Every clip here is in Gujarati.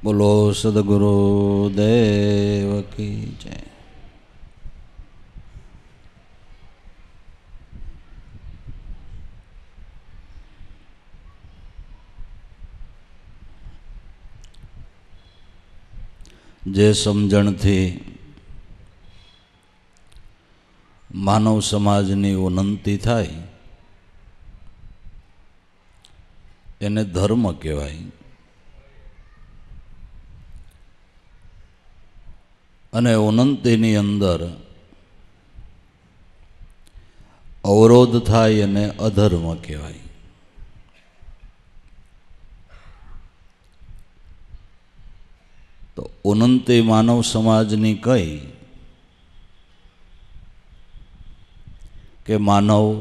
बोलो सदगुरु देव की जय। जे समझण थी मानव समाजनी उन्नति थाय एने धर्म कहेवाय। अने उन्नतिनी अंदर अवरोध थाय एने अधर्म कहेवाय। तो उन्नति मानव समाजनी कई के मानव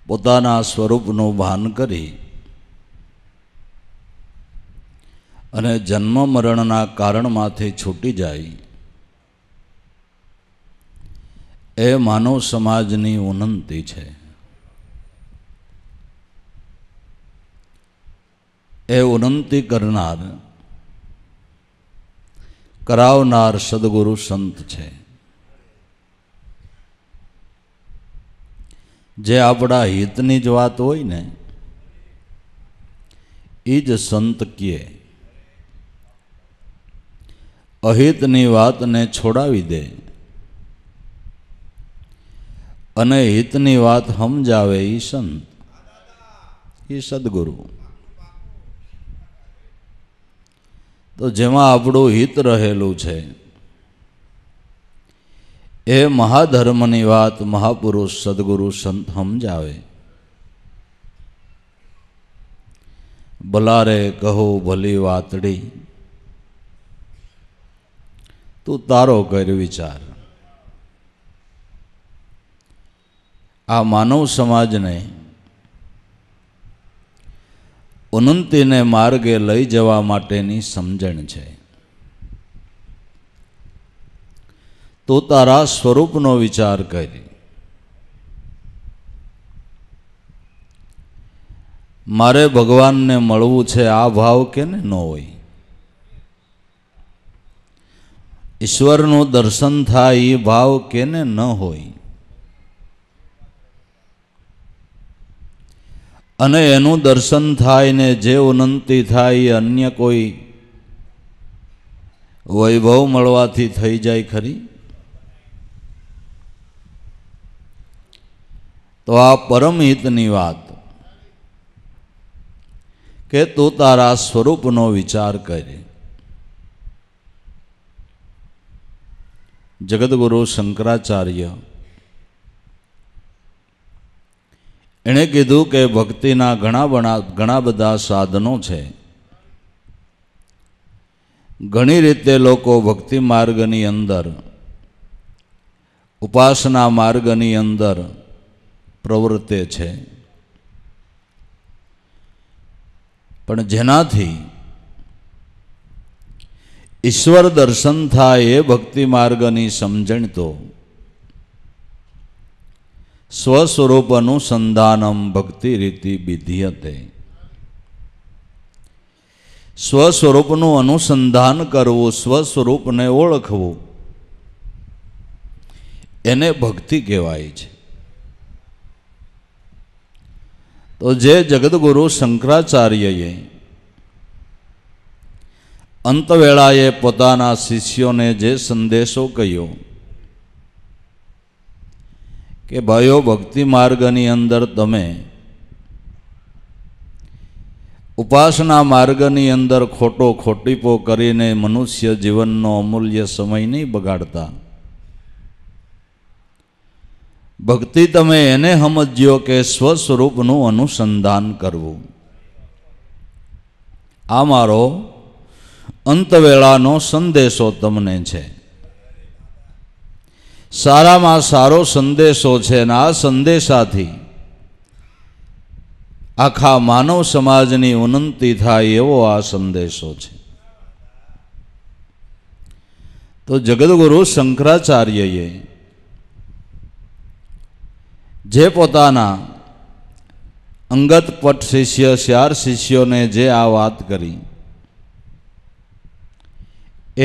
पोताना स्वरूपनु भान करी अने जन्म मरणना कारणमांथी छूटी जाय ए मानव समाजनी उन्नति छे। ए उन्नति करनार करावनार सदगुरु संत छे। जे आपड़ा हितनी ज वात होय ने ई ज संत कहे। अहितनी वात ने छोड़ावी दे अने हितनी वात समजावे ई संत, ई सदगुरु। तो जेमां आपणुं हित रहेलुं छे ए महाधर्मनी वात महापुरुष सदगुरु संत समजावे। भला रे कहो भली वातड़ी तू तारो कर विचार। आ मानव समाज ने उन्नति ने मार्गे लई जवा माटेनी समझण छे। तो तारा स्वरूपनो विचार कर। मारे भगवान ने मळवू छे आ भाव केने न होय। ईश्वरनु दर्शन थाय ई भाव केने न होय। अने एनु दर्शन थाय ने जे उन्नति थाय अन्य कोई वैभव मळवाथी थई जाय खरी। तो आ परम हितनी वात के तू तारा स्वरूपनो विचार कर। जगतगुरु शंकराचार्य एणे कीधुं के भक्तिना घणा बधा साधनों छे। घणी रीते लोको भक्ति मार्गनी अंदर उपासना मार्गनी अंदर प्रवृत्ते छे, पण जेनाथी ईश्वर दर्शन थाय ए भक्ति मार्गनी समझण तो स्वस्वरूप अनुसंधानम भक्ति रीति विधीयते। स्वस्वरूपनु अनुसंधान करवू, स्वस्वरूप ने ओळखवू एने भक्ति कहेवाय छे। तो जे जगतगुरु शंकराचार्य अंतवेळाए पोताना शिष्यों ने जे संदेशो कह्यो के भाईओ भक्ति मार्गनी अंदर तमे उपासना मार्गनी अंदर खोटो खोटीपो करीने मनुष्य जीवननो अमूल्य समय नहीं बगाड़ता। भक्ति तमे एने समझ्यो के स्वस्वरूपनु अनुसंधान करवू। आ मारो अंतवेळानो संदेशो तमने छे। सारामां सारो संदेशो छे ने आ संदेशाथी आखा मानव समाजनी उन्नति थाय एवो आ संदेशो छे। तो जगतगुरु शंकराचार्यए जे पोताना અંગત પટ શિષ્ય 4 શિષ્યોને જે આ વાત કરી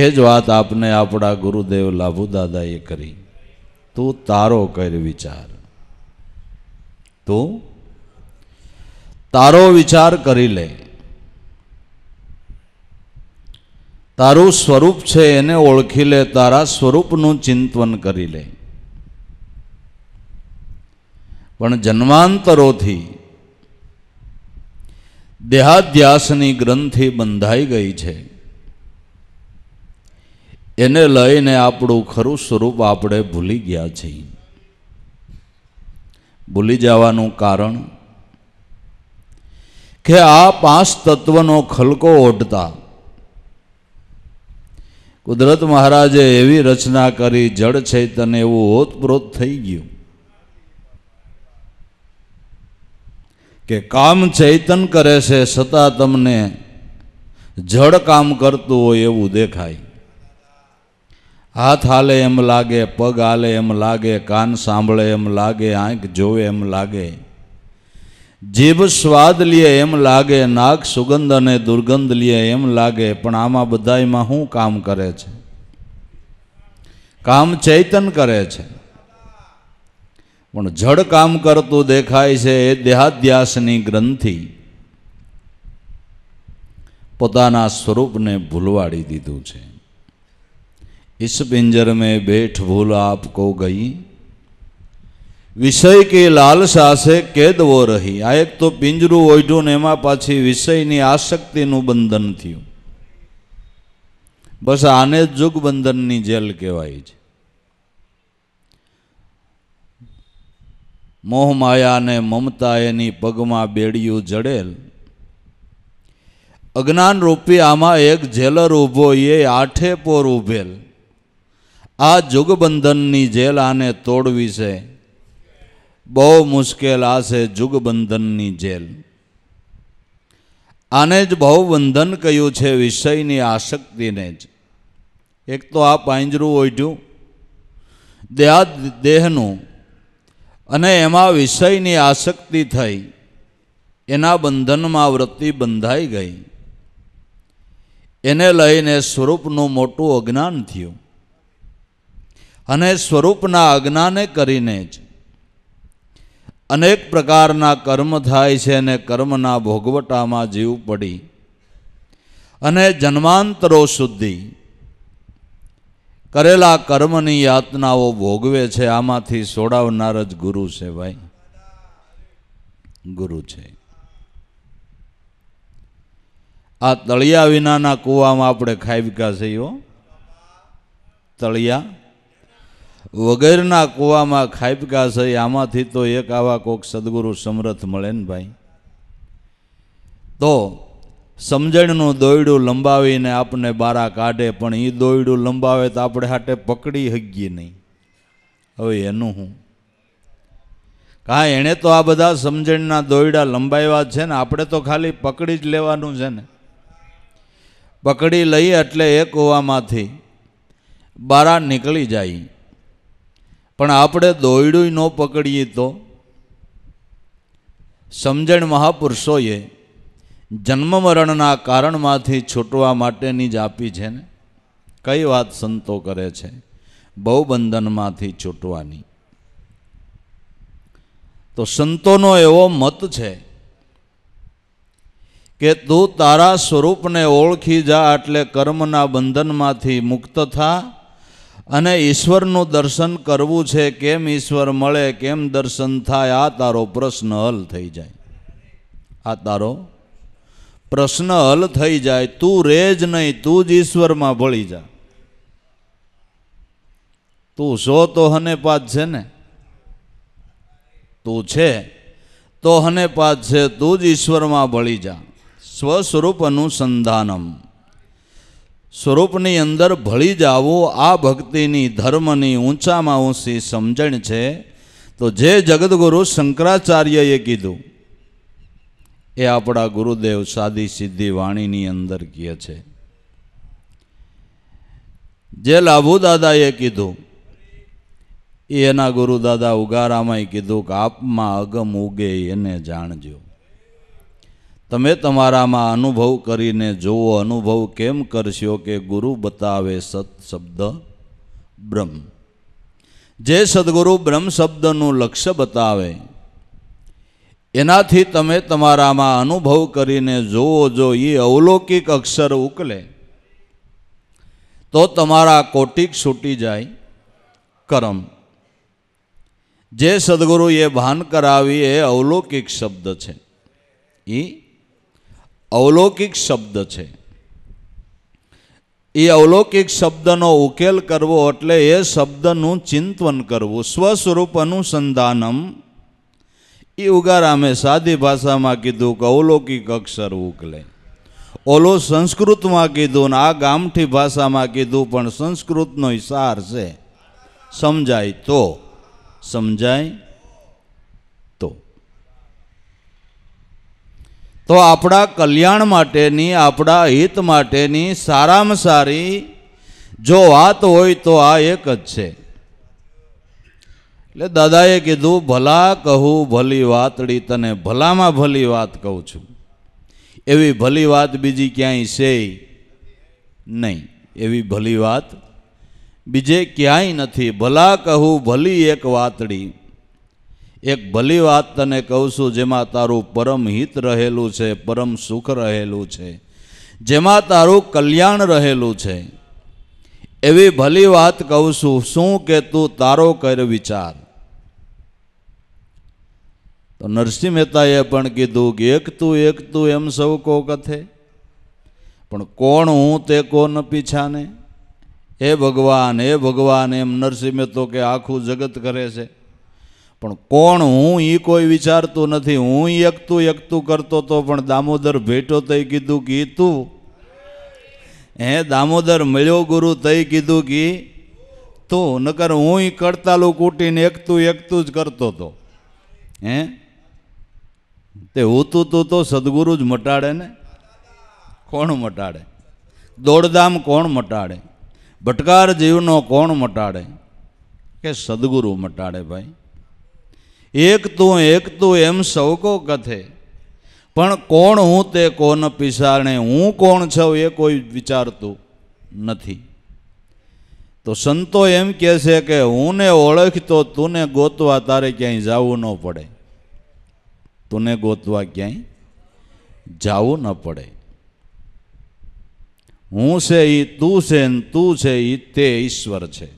એ જ વાત આપને આપણા ગુરુદેવ લાભુ દાદાએ કરી. તું તારો કર વિચાર, તું તારો વિચાર કરી લે. તારું સ્વરૂપ છે એને ઓળખી લે, તારા સ્વરૂપનું ચિંતન કરી લે. પણ જન્માંતરોથી દેહાધ્યાસની ગ્રંથિ બંધાઈ ગઈ છે. એને લઈને આપણું ખરું સ્વરૂપ આપણે ભૂલી ગયા છીએ. ભૂલી જવાનું કારણ કે આ 5 તત્વનો ખલકો ઓઢતા કુદરત મહારાજે એવી રચના કરી, જળ ચૈતન્ય એવું ઓતપ્રોત થઈ ગયું કે કામ ચૈતન કરે છે છતાં તમને જળ કામ કરતું હોય એવું દેખાય. હાથ હાલે એમ લાગે, પગ હાલે એમ લાગે, કાન સાંભળે એમ લાગે, આંખ જોવે એમ લાગે, જીભ સ્વાદ લે એમ લાગે, નાક સુગંધ અને દુર્ગંધ લે એમ લાગે. પણ આમાં બધાયમાં શું કામ કરે છે? કામ ચૈતન કરે છે, પણ જડ કામ કરતું દેખાય છે. એ દેહાધ્યાસની ગ્રંથિ પોતાના સ્વરૂપને ભૂલવાડી દીધું છે. इस पिंजर में बैठ भूल आपको गई, विषय की लालसा से कैद वो रही. आ एक तो पिंजरू ओढ़्યું ने एमां पाછી विषयनी आसक्तिનું બંધન થયું. बस आने जुग બંધનની જેલ કહેવાય છે. મોહ માયા ને મમતા એની પગમાં બેડિયું જડેલ. અજ્ઞાન રૂપી આમાં એક જેલર ઊભો, એ 8 પોર ઉભેલ. આ જુગબંધનની જેલ આને તોડવી છે બહુ મુશ્કેલ. આ છે જુગબંધનની જેલ. આને જ ભવબંધન કહ્યું છે, વિષયની આસક્તિને જ. એક તો આ પાંજરું ઓઢ્યું દેહનું, અને એમાં વિષયની આસક્તિ થઈ, એના બંધનમાં વૃત્તિ બંધાઈ ગઈ. એને લઈને સ્વરૂપનું મોટું અજ્ઞાન થયું. અને સ્વરૂપના અજ્ઞાને કરીને જ અનેક પ્રકારના કર્મ થાય છે, અને કર્મના ભોગવટામાં જીવ પડી અને જન્માંતરો સુધી કરેલા કર્મની યાતનાઓ ભોગવે છે. આમાંથી છોડાવનાર જ ગુરુ છે ભાઈ, ગુરુ છે. આ તળિયા વિનાના કૂવામાં આપણે ખાબક્યા છીએ. તળિયા વગેરેના કૂવામાં ખાબક્યા છે. આમાંથી તો એક આવા કોક સદગુરુ સમર્થ મળે ને ભાઈ, તો સમજણનું દોયડું લંબાવીને આપણને બારા કાઢે. પણ એ દોયડું લંબાવે તો આપણે હાટે પકડી શકીએ નહીં. હવે એનું હું કાંઈ, એણે તો આ બધા સમજણના દોયડા લંબાવ્યા છે ને, આપણે તો ખાલી પકડી જ લેવાનું છે ને. પકડી લઈએ એટલે એ કૂવામાંથી બારા નીકળી જાય. પણ આપણે દોયડું ન પકડીએ તો સમજણ મહાપુરુષોએ જન્મ મરણના કારણમાંથી છૂટવા માટેની જ આપી છે ને. કઈ વાત સંતો કરે છે? ભવબંધનમાંથી છૂટવાની. તો સંતોનો એવો મત છે કે તું તારા સ્વરૂપને ઓળખી જા, એટલે કર્મના બંધનમાંથી મુક્ત થા. અને ઈશ્વરનું દર્શન કરવું છે. કેમ ઈશ્વર મળે, કેમ દર્શન થાય, આ તારો પ્રશ્ન હલ થઈ જાય. આ તારો પ્રશ્ન હલ થઈ જાય. તું રે જ નહીં, તું જ ઈશ્વરમાં ભળી જા. તું છો તો હને પાત છે ને, તું છે તો હને પાત છે. તું જ ઈશ્વરમાં ભળી જા. સ્વસ્વરૂપ અનુસંધાનમ, સ્વરૂપની અંદર ભળી જાવું, આ ભક્તિની ધર્મની ઊંચામાં ઊંચી સમજણ છે. તો જે જગદગુરુ શંકરાચાર્યએ કીધું એ આપણા ગુરુદેવ સાદી સીધી વાણીની અંદર કહે છે. જે લાભુ દાદાએ કીધું એ એના ગુરુદાદા ઉગારામાંય કીધું કે આપમાં અગમ ઉગે એને જાણજો. તમે તમારામાં અનુભવ કરીને જોવો. અનુભવ કેમ કરશો કે ગુરુ બતાવે સત શબ્દ બ્રહ્મ. જે સદગુરુ બ્રહ્મ શબ્દનું લક્ષ્ય બતાવે એનાથી તમે તમારામાં અનુભવ કરીને જોવો. જો એ અવલૌકિક અક્ષર ઉકલે તો તમારા કોટિક છૂટી જાય કરમ. જે સદગુરુએ ભાન કરાવી એ અવલૌકિક શબ્દ છે. એ અવલૌકિક શબ્દ છે. એ અવલૌકિક શબ્દનો ઉકેલ કરવો એટલે એ શબ્દનું ચિંતન કરવું. સ્વસ્વરૂપ અનુસંધાનમ. એ ઉગારામે સાદી ભાષામાં કીધું કે અવલૌકિક અક્ષર ઉકલે. ઓલો સંસ્કૃતમાં કીધું ને આ ગામઠી ભાષામાં કીધું, પણ સંસ્કૃતનો સાર છે. સમજાય તો સમજાય તો આપણા કલ્યાણ માટેની, આપણા હિત માટેની સારામાં સારી જો વાત હોય તો આ એક જ છે. એટલે દાદાએ કીધું ભલા કહું ભલી વાતડી, તને ભલામાં ભલી વાત કહું છું. એવી ભલી વાત બીજી ક્યાંય છે નહીં. એવી ભલી વાત બીજે ક્યાંય નથી. ભલા કહું ભલી એક વાતડી, એક ભલી વાત તને કહું છું જેમાં તારું પરમ હિત રહેલું છે, પરમ સુખ રહેલું છે, જેમાં તારું કલ્યાણ રહેલું છે. એવી ભલી વાત કહું છું. શું કે તું તારો કર વિચાર. તો નરસિંહ મહેતાએ પણ કીધું કે એક તું એમ સૌ કો કથે, પણ કોણ હું તે કોન પીછાને. હે ભગવાન એમ નરસિંહ મહેતો કે આખું જગત કરે છે, પણ કોણ હું એ કોઈ વિચારતું નથી. હું એકતું કરતો તો, પણ દામોદર ભેટો તઈ કીધું કે તું. હે દામોદર મળ્યો ગુરુ તઈ કીધું કે તું. નકર હું કડતાલું કૂટીને એકતું જ કરતો હતો. હે તે હું તો સદગુરુ જ મટાડે ને. કોણ મટાડે? દોડધામ કોણ મટાડે? ભટકાર જીવનો કોણ મટાડે? કે સદગુરુ મટાડે ભાઈ. એક તું એમ સૌ કો કથે, પણ કોણ હું તે કોન પીસાણે. હું કોણ છું એ કોઈ વિચારતું નથી. તો સંતો એમ કહે છે કે હું ને ઓળખતો તુને ગોતવા તારે ક્યાંય જવું ન પડે. તુને ગોતવા ક્યાંય જવું ન પડે. હું છે એ તું છે ને તું છે એ તે ઈશ્વર છે.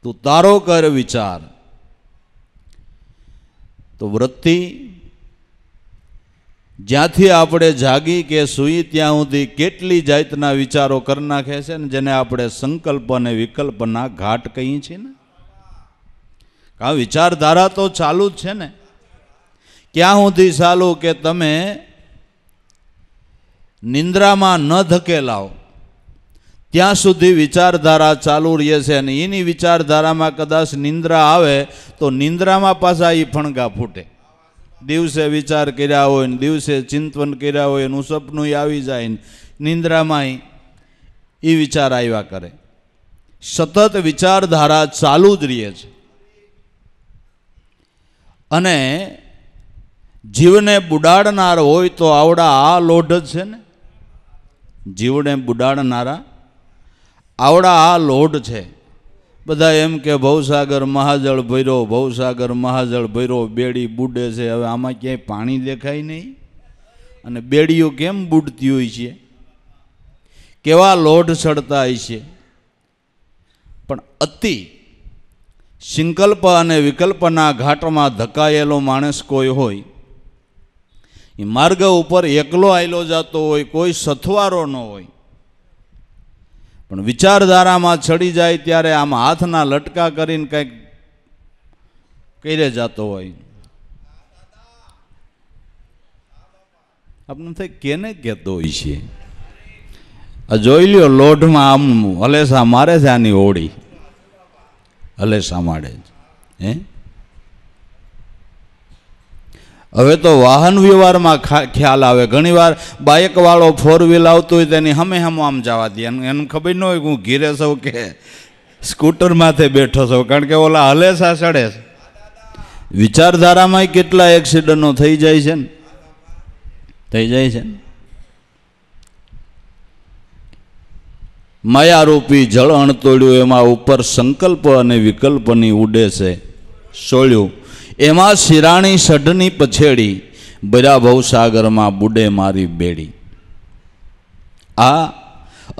તું તારો કર વિચાર. તો વૃત્તિ જ્યાંથી આપણે જાગી કે સૂઈ ત્યાં સુધી કેટલી જાતના વિચારો કરી નાખે છે ને, જેને આપણે સંકલ્પ અને વિકલ્પના ઘાટ કહીએ છીએ ને. આ વિચારધારા તો ચાલુ જ છે ને. ક્યાં સુધી ચાલુ કે તમે નિંદ્રામાં ન ધકેલાવ ત્યાં સુધી વિચારધારા ચાલુ રહે છે. અને એની વિચારધારામાં કદાચ નિંદ્રા આવે તો નિંદ્રામાં પાછા એ ફણગા ફૂટે. દિવસે વિચાર કર્યા હોય ને દિવસે ચિંતન કર્યા હોય એનું સપનું આવી જાય ને નિંદ્રામાં એ વિચાર આવ્યા કરે. સતત વિચારધારા ચાલુ જ રહે છે. અને જીવને બુડાડનાર હોય તો આવડા આ લોઢ જ છે ને. જીવને બુડાડનારા આવડા આ લોઢ છે. બધા એમ કે ભવસાગર મહાજળ ભર્યો, ભવસાગર મહાજળ ભર્યો, બેડી બુડે છે. હવે આમાં ક્યાંય પાણી દેખાય નહીં અને બેડીઓ કેમ બુડતી હોય છે, કેવા લોઢ ચડતા હોય છે. પણ અતિ સંકલ્પ અને વિકલ્પના ઘાટમાં ધકાયેલો માણસ કોઈ હોય, એ માર્ગ ઉપર એકલો આયલો જતો હોય, કોઈ સથવારો ન હોય, પણ વિચારધારામાં ચડી જાય ત્યારે આમ હાથના લટકા કરીને કંઈક કરે જતો હોય. આપણે થઈ કેને કહેતો હોય છે. આ જોઈ લ્યો લોઢમાં આમ હલેસા મારે છે આની હોળી, હલેસા મારે હે. હવે તો વાહન વ્યવહારમાં ખ્યાલ આવે. ઘણી વાર બાઇક વાળો ફોર વ્હીલ આવતો હોય તેની હમે આમ જવા દે. એને ખબર ન હોય કે હું ઘીરે સૌ કે સ્કૂટર માથે બેઠો છું, કારણ કે ઓલા હલેસા ચડે છે. વિચારધારામાં કેટલા એક્સિડન્ટો થઈ જાય છે ને. થઈ જાય છે. માયારૂપી જળ અણતોડ્યું, એમાં ઉપર સંકલ્પ અને વિકલ્પની ઉડે છે સોળ્યું, એમાં શિરાણી સઢની પછેડી, બરા ભવસાગરમાં બુડે મારી બેડી. આ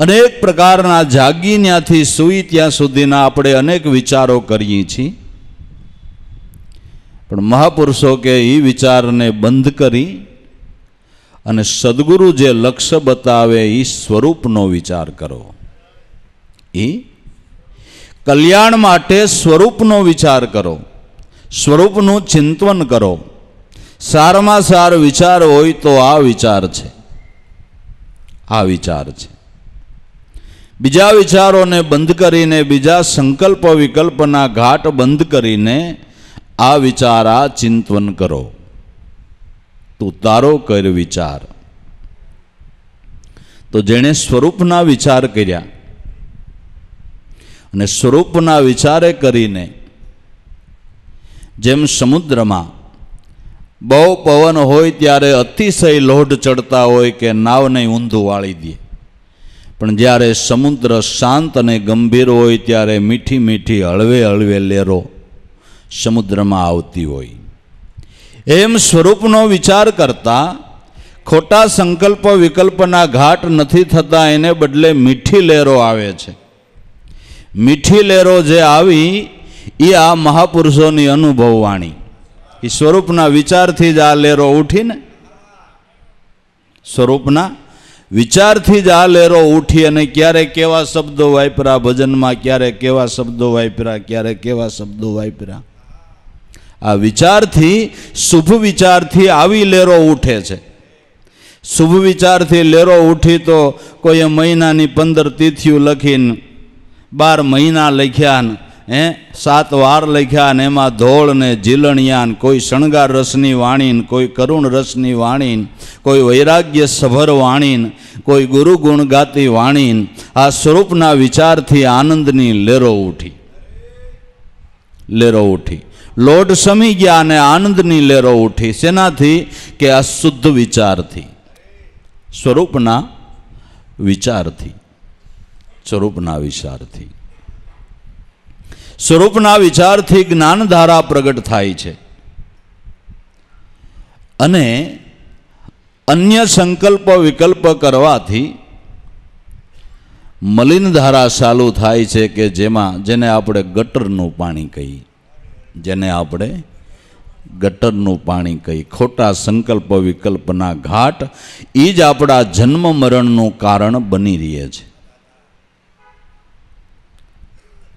અનેક પ્રકારના જાગી ત્યાંથી સૂઈ ત્યાં સુધીના આપણે અનેક વિચારો કરીએ છીએ, પણ મહાપુરુષો કે એ વિચારને બંધ કરી અને સદગુરુ જે લક્ષ્ય બતાવે એ સ્વરૂપનો વિચાર કરો. એ કલ્યાણ માટે સ્વરૂપનો વિચાર કરો, સ્વરૂપનું ચિંતન કરો. સારમાં સાર વિચાર હોય તો આ વિચાર છે, આ વિચાર છે. બીજા વિચારોને બંધ કરીને, બીજા સંકલ્પ વિકલ્પના ઘાટ બંધ કરીને આ વિચાર, આ ચિંતન કરો. તું તારો કર વિચાર. તો જેણે સ્વરૂપના વિચાર કર્યા અને સ્વરૂપના વિચારે કરીને, જેમ સમુદ્રમાં બહુ પવન હોય ત્યારે અતિશય લોઢ ચડતા હોય કે નાવને ઊંધું વાળી દે, પણ જ્યારે સમુદ્ર શાંત અને ગંભીર હોય ત્યારે મીઠી મીઠી હળવે હળવે લહેરો સમુદ્રમાં આવતી હોય. એમ સ્વરૂપનો વિચાર કરતા ખોટા સંકલ્પ વિકલ્પના ઘાટ નથી થતા, એને બદલે મીઠી લહેરો આવે છે. મીઠી લહેરો જે આવી એ આ મહાપુરુષોની અનુભવવાણી, એ સ્વરૂપના વિચારથી જ આ લહેરો ઉઠીને, સ્વરૂપના વિચારથી જ આ લહેરો ઉઠી. અને ક્યારે કેવા શબ્દો વાપરા ભજનમાં, ક્યારે કેવા શબ્દો વાપરા, ક્યારે કેવા શબ્દો વાપરા. આ વિચારથી, શુભ વિચારથી આવી લહેરો ઉઠે છે. શુભ વિચારથી લહેરો ઉઠી તો કોઈએ મહિનાની 15 તિથિઓ લખીને 12 મહિના લખ્યા ને 7 વાર લખ્યા ને એમાં ધોળ ને ઝીલણિયા, કોઈ શણગાર રસની વાણી, કોઈ કરુણ રસની વાણી, કોઈ વૈરાગ્ય સભર વાણી, કોઈ ગુરુ ગુણ ગાતી વાણી. આ સ્વરૂપના વિચારથી આનંદની લહેરો ઉઠી, લહેરો ઉઠી. લોઢ સમી ગયા અને આનંદની લહેરો ઉઠી. શેનાથી? કે આ શુદ્ધ વિચારથી, સ્વરૂપના વિચારથી, સ્વરૂપના વિચારથી. સ્વરૂપના વિચારથી જ્ઞાનધારા પ્રગટ થાય છે અને અન્ય સંકલ્પ વિકલ્પ કરવાથી મલિન ધારા ચાલુ થાય છે, કે જેને આપણે ગટરનું પાણી કહીએ, જેને આપણે ગટરનું પાણી કહીએ. ખોટા સંકલ્પ વિકલ્પના ઘાટ એ જ આપણા જન્મ મરણનું કારણ બની રહે છે.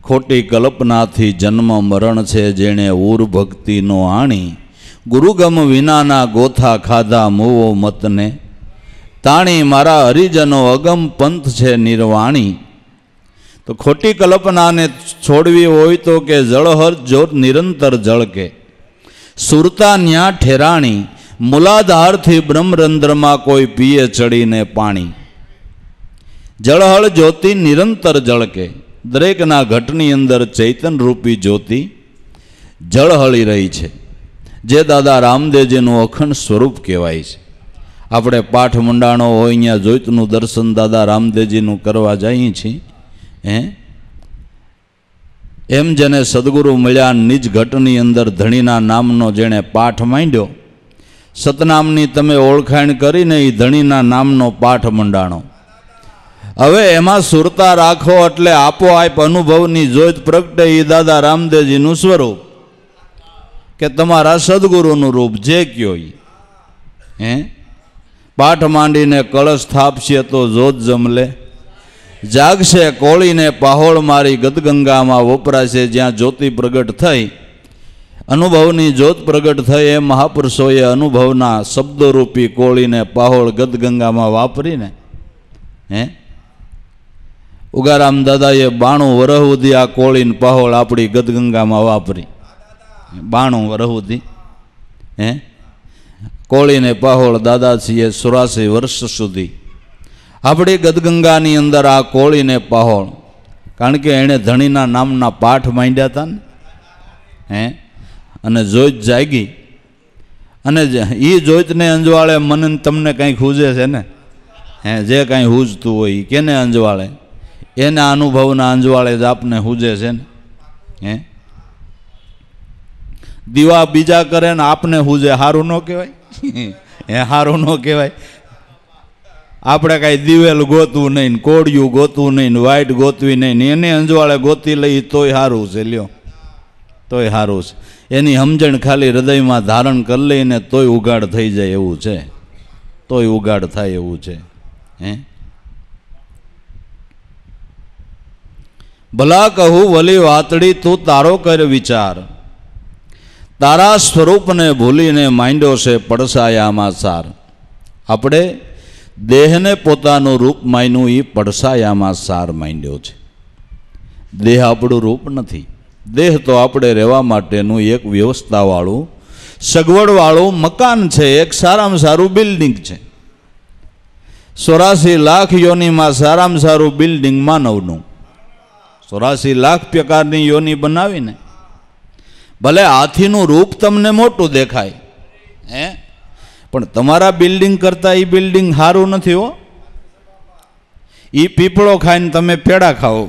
ખોટી કલ્પનાથી જન્મ મરણ છે, જેણે ઉર ભક્તિનો આણી, ગુરુગમ વિનાના ગોથા ખાધા મોવો મતને તાણી, મારા હરિજનો અગમ પંથ છે નિર્વાણી. તો ખોટી કલ્પનાને છોડવી હોય તો કે જળહર જ્યોત નિરંતર જળકે, સુરતા ન્યા ઠેરાણી, મૂલાધારથી બ્રહ્મરંધ્રમાં કોઈ પીએ ચડીને પાણી. જળહળ જ્યોતિ નિરંતર જળકે, દરેકના ઘટની અંદર ચૈતન રૂપી જ્યોતિ જળહળી રહી છે, જે દાદા રામદેવજીનું અખંડ સ્વરૂપ કહેવાય છે. આપણે પાઠ મંડાણો હોય અહીંયા જ્યોતનું દર્શન દાદા રામદેવજીનું કરવા જઈએ છીએ. એમ જેને સદગુરુ મળ્યા, નિજ ઘટની અંદર ધણીના નામનો જેણે પાઠ માંડ્યો, સતનામની તમે ઓળખાણ કરીને એ ધણીના નામનો પાઠ મંડાણો. હવે એમાં સુરતા રાખો એટલે આપોઆપ અનુભવની જ્યોત પ્રગટે. એ દાદા રામદેવજીનું સ્વરૂપ કે તમારા સદગુરુનું રૂપ જે કયો એ. પાઠ માંડીને કળશ થાપશે તો જોત જમલે, જાગશે કોળીને પાહોળ મારી ગદગંગામાં વપરાશે. જ્યાં જ્યોતિ પ્રગટ થઈ, અનુભવની જ્યોત પ્રગટ થઈ, એ મહાપુરુષોએ અનુભવના શબ્દોરૂપી કોળીને પાહોળ ગદગંગામાં વાપરીને ઉગારામ દાદાએ 92 વરહ સુધી આ કોળીને પાહોળ આપણી ગદગંગામાં વાપરી. 92 વરહ સુધી કોળીને પાહોળ દાદાજીએ 84 વર્ષ સુધી આપણી ગદગંગાની અંદર આ કોળીને પાહોળ, કારણ કે એણે ધણીના નામના પાઠ માંડ્યા હતા ને અને જોઈ જાગી અને એ જોઈતને અંજવાળે મને તમને કંઈક હૂજે છે ને, હે જે કાંઈ હૂજતું હોય એ કેને અંજવાળે? એના અનુભવના અંજવાળે જ આપને હૂજે છે ને. હે દીવા બીજા કરે ને આપને હૂજે, સારું ન કહેવાય? હે સારું ન કહેવાય? આપણે કાંઈ દિવેલ ગોતવું નહીં, કોળિયું ગોતવું નહીં, વાઇટ ગોતવી નહીં, એને અંજવાળે ગોતી લઈ તોય સારું છે. લ્યો, તોય સારું છે. એની સમજણ ખાલી હૃદયમાં ધારણ કરી લઈને તોય ઉગાડ થઈ જાય એવું છે, તોય ઉગાડ થાય એવું છે. હે ભલા કહું વલી વાતડી તું તારો કર વિચાર, તારા સ્વરૂપને ભૂલીને માંડ્યો છે પડસાયામાં સાર. આપણે દેહને પોતાનું રૂપ માન્યું, એ પડસાયામાં સાર માંડ્યો છે. દેહ આપણું રૂપ નથી. દેહ તો આપણે રહેવા માટેનું એક વ્યવસ્થાવાળું, સગવડવાળું મકાન છે, એક સારામાં સારું બિલ્ડિંગ છે. 84 લાખ યોનીમાં સારામાં સારું બિલ્ડિંગ માનવનું. 84 લાખ પ્રકારની યોની બનાવીને ભલે હાથીનું રૂપ તમને મોટું દેખાય, હે પણ તમારા બિલ્ડિંગ કરતાં એ બિલ્ડિંગ સારું નથી હો. એ પીપળો ખાઈને તમે પેડા ખાઓ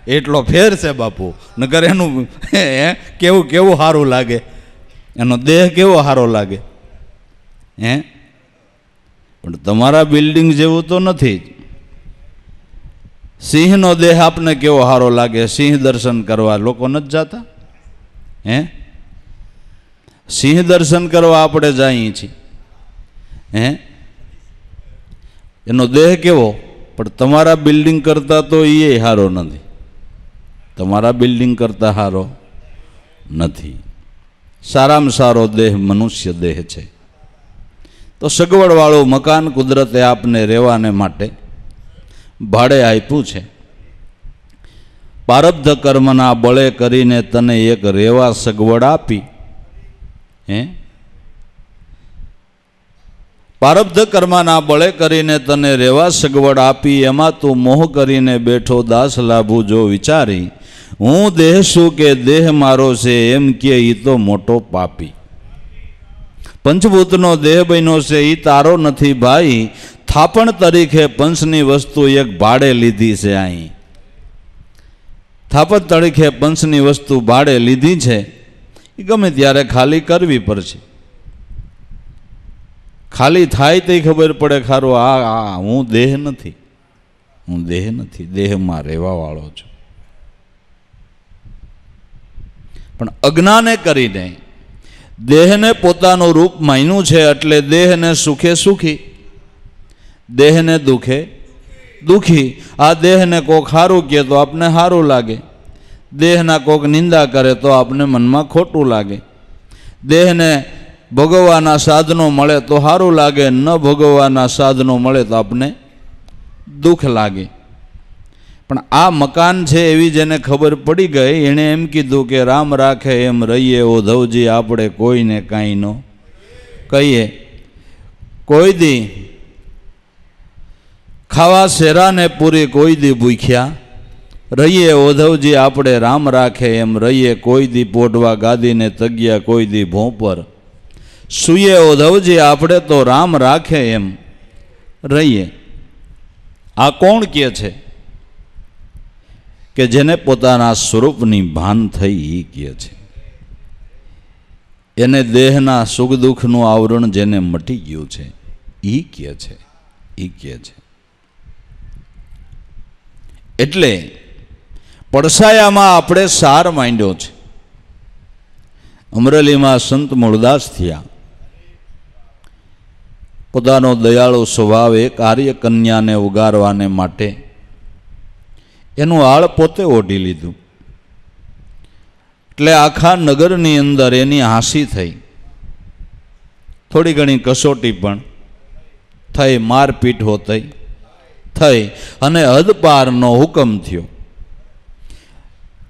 એટલો ફેર છે બાપુ. નકર એનું કેવું કેવું સારું લાગે, એનો દેહ કેવો સારો લાગે. હે પણ તમારા બિલ્ડિંગ જેવું તો નથી જ. સિંહનો દેહ આપને કેવો સારો લાગે? સિંહ દર્શન કરવા લોકો નથી જતા? હે સિંહ દર્શન કરવા આપણે જઈએ છીએ. હે એનો દેહ કેવો? પણ તમારા બિલ્ડિંગ કરતાં તો એ સારો નથી. તમારા બિલ્ડિંગ કરતાં સારો નથી. સારામાં સારો દેહ મનુષ્ય દેહ છે. તો સગવડવાળું મકાન કુદરતે આપને રહેવાને માટે ભાડે આપ્યું છે. પ્રારબ્ધ કર્મના બળે કરીને તને એક રેવા સગવડ આપી. હે પ્રારબ્ધ કર્મના બળે કરીને તને રેવા સગવડ આપી, એમાં તું મોહ કરીને બેઠો દાસ લાભું જો વિચારી. હું દેહ શું કે દેહ મારો છે એમ કે એ તો મોટો પાપી. પંચભૂતનો દેહ બન્યો છે એ તારો નથી ભાઈ. થાપણ તરીકે પંચની વસ્તુ એક ભાડે લીધી છે. અહીં થાપણ તરીકે પંચની વસ્તુ ભાડે લીધી છે, એ ગમે ત્યારે ખાલી કરવી પડશે. ખાલી થાય તે ખબર પડે ખારું આ હું દેહ નથી, હું દેહ નથી, દેહમાં રહેવા વાળો છું. પણ અજ્ઞાને કરીને દેહને પોતાનું રૂપ માન્યું છે, એટલે દેહને સુખે સુખી, દેહને દુખે દુખી. આ દેહને કોક સારું કહે તો આપને સારું લાગે, દેહના કોક નિંદા કરે તો આપને મનમાં ખોટું લાગે. દેહને ભોગવવાના સાધનો મળે તો સારું લાગે, ન ભોગવવાના સાધનો મળે તો આપને દુઃખ લાગે. પણ આ મકાન છે એવી જેને ખબર પડી ગઈ, એણે એમ કીધું કે રામ રાખે એમ રહીએ ઉદ્ધવજી, આપણે કોઈને કાંઈ ન કહીએ. કોઈ દી ખાવા શેરાને પૂરી કોઈ દી ભૂખ્યા રહીએ ઉદ્ધવજી, આપણે રામ રાખે એમ રહીએ. કોઈ દી પોઢવા ગાદીને તગ્યા, કોઈ દી ભોં પર સૂઈએ ઉદ્ધવજી, આપણે તો રામ રાખે એમ રહીએ. આ કોણ કહે છે? કે જેને પોતાના સ્વરૂપની ભાન થઈ એ કહે છે. એને દેહના સુખ દુઃખનું આવરણ જેને મટી ગયું છે એ કહે છે, એ કહે છે. એટલે પડસાયામાં આપણે સાર માંડ્યો છે. અમરેલીમાં સંત મૂળદાસ થયા. પોતાનો દયાળુ સ્વભાવ એક આર્ય કન્યાને ઉગારવાને માટે એનું આળ પોતે ઓઢી લીધું. એટલે આખા નગરની અંદર એની હાંસી થઈ, થોડી ઘણી કસોટી પણ થઈ, મારપીટ થઈ અને હદપારનો હુકમ થયો.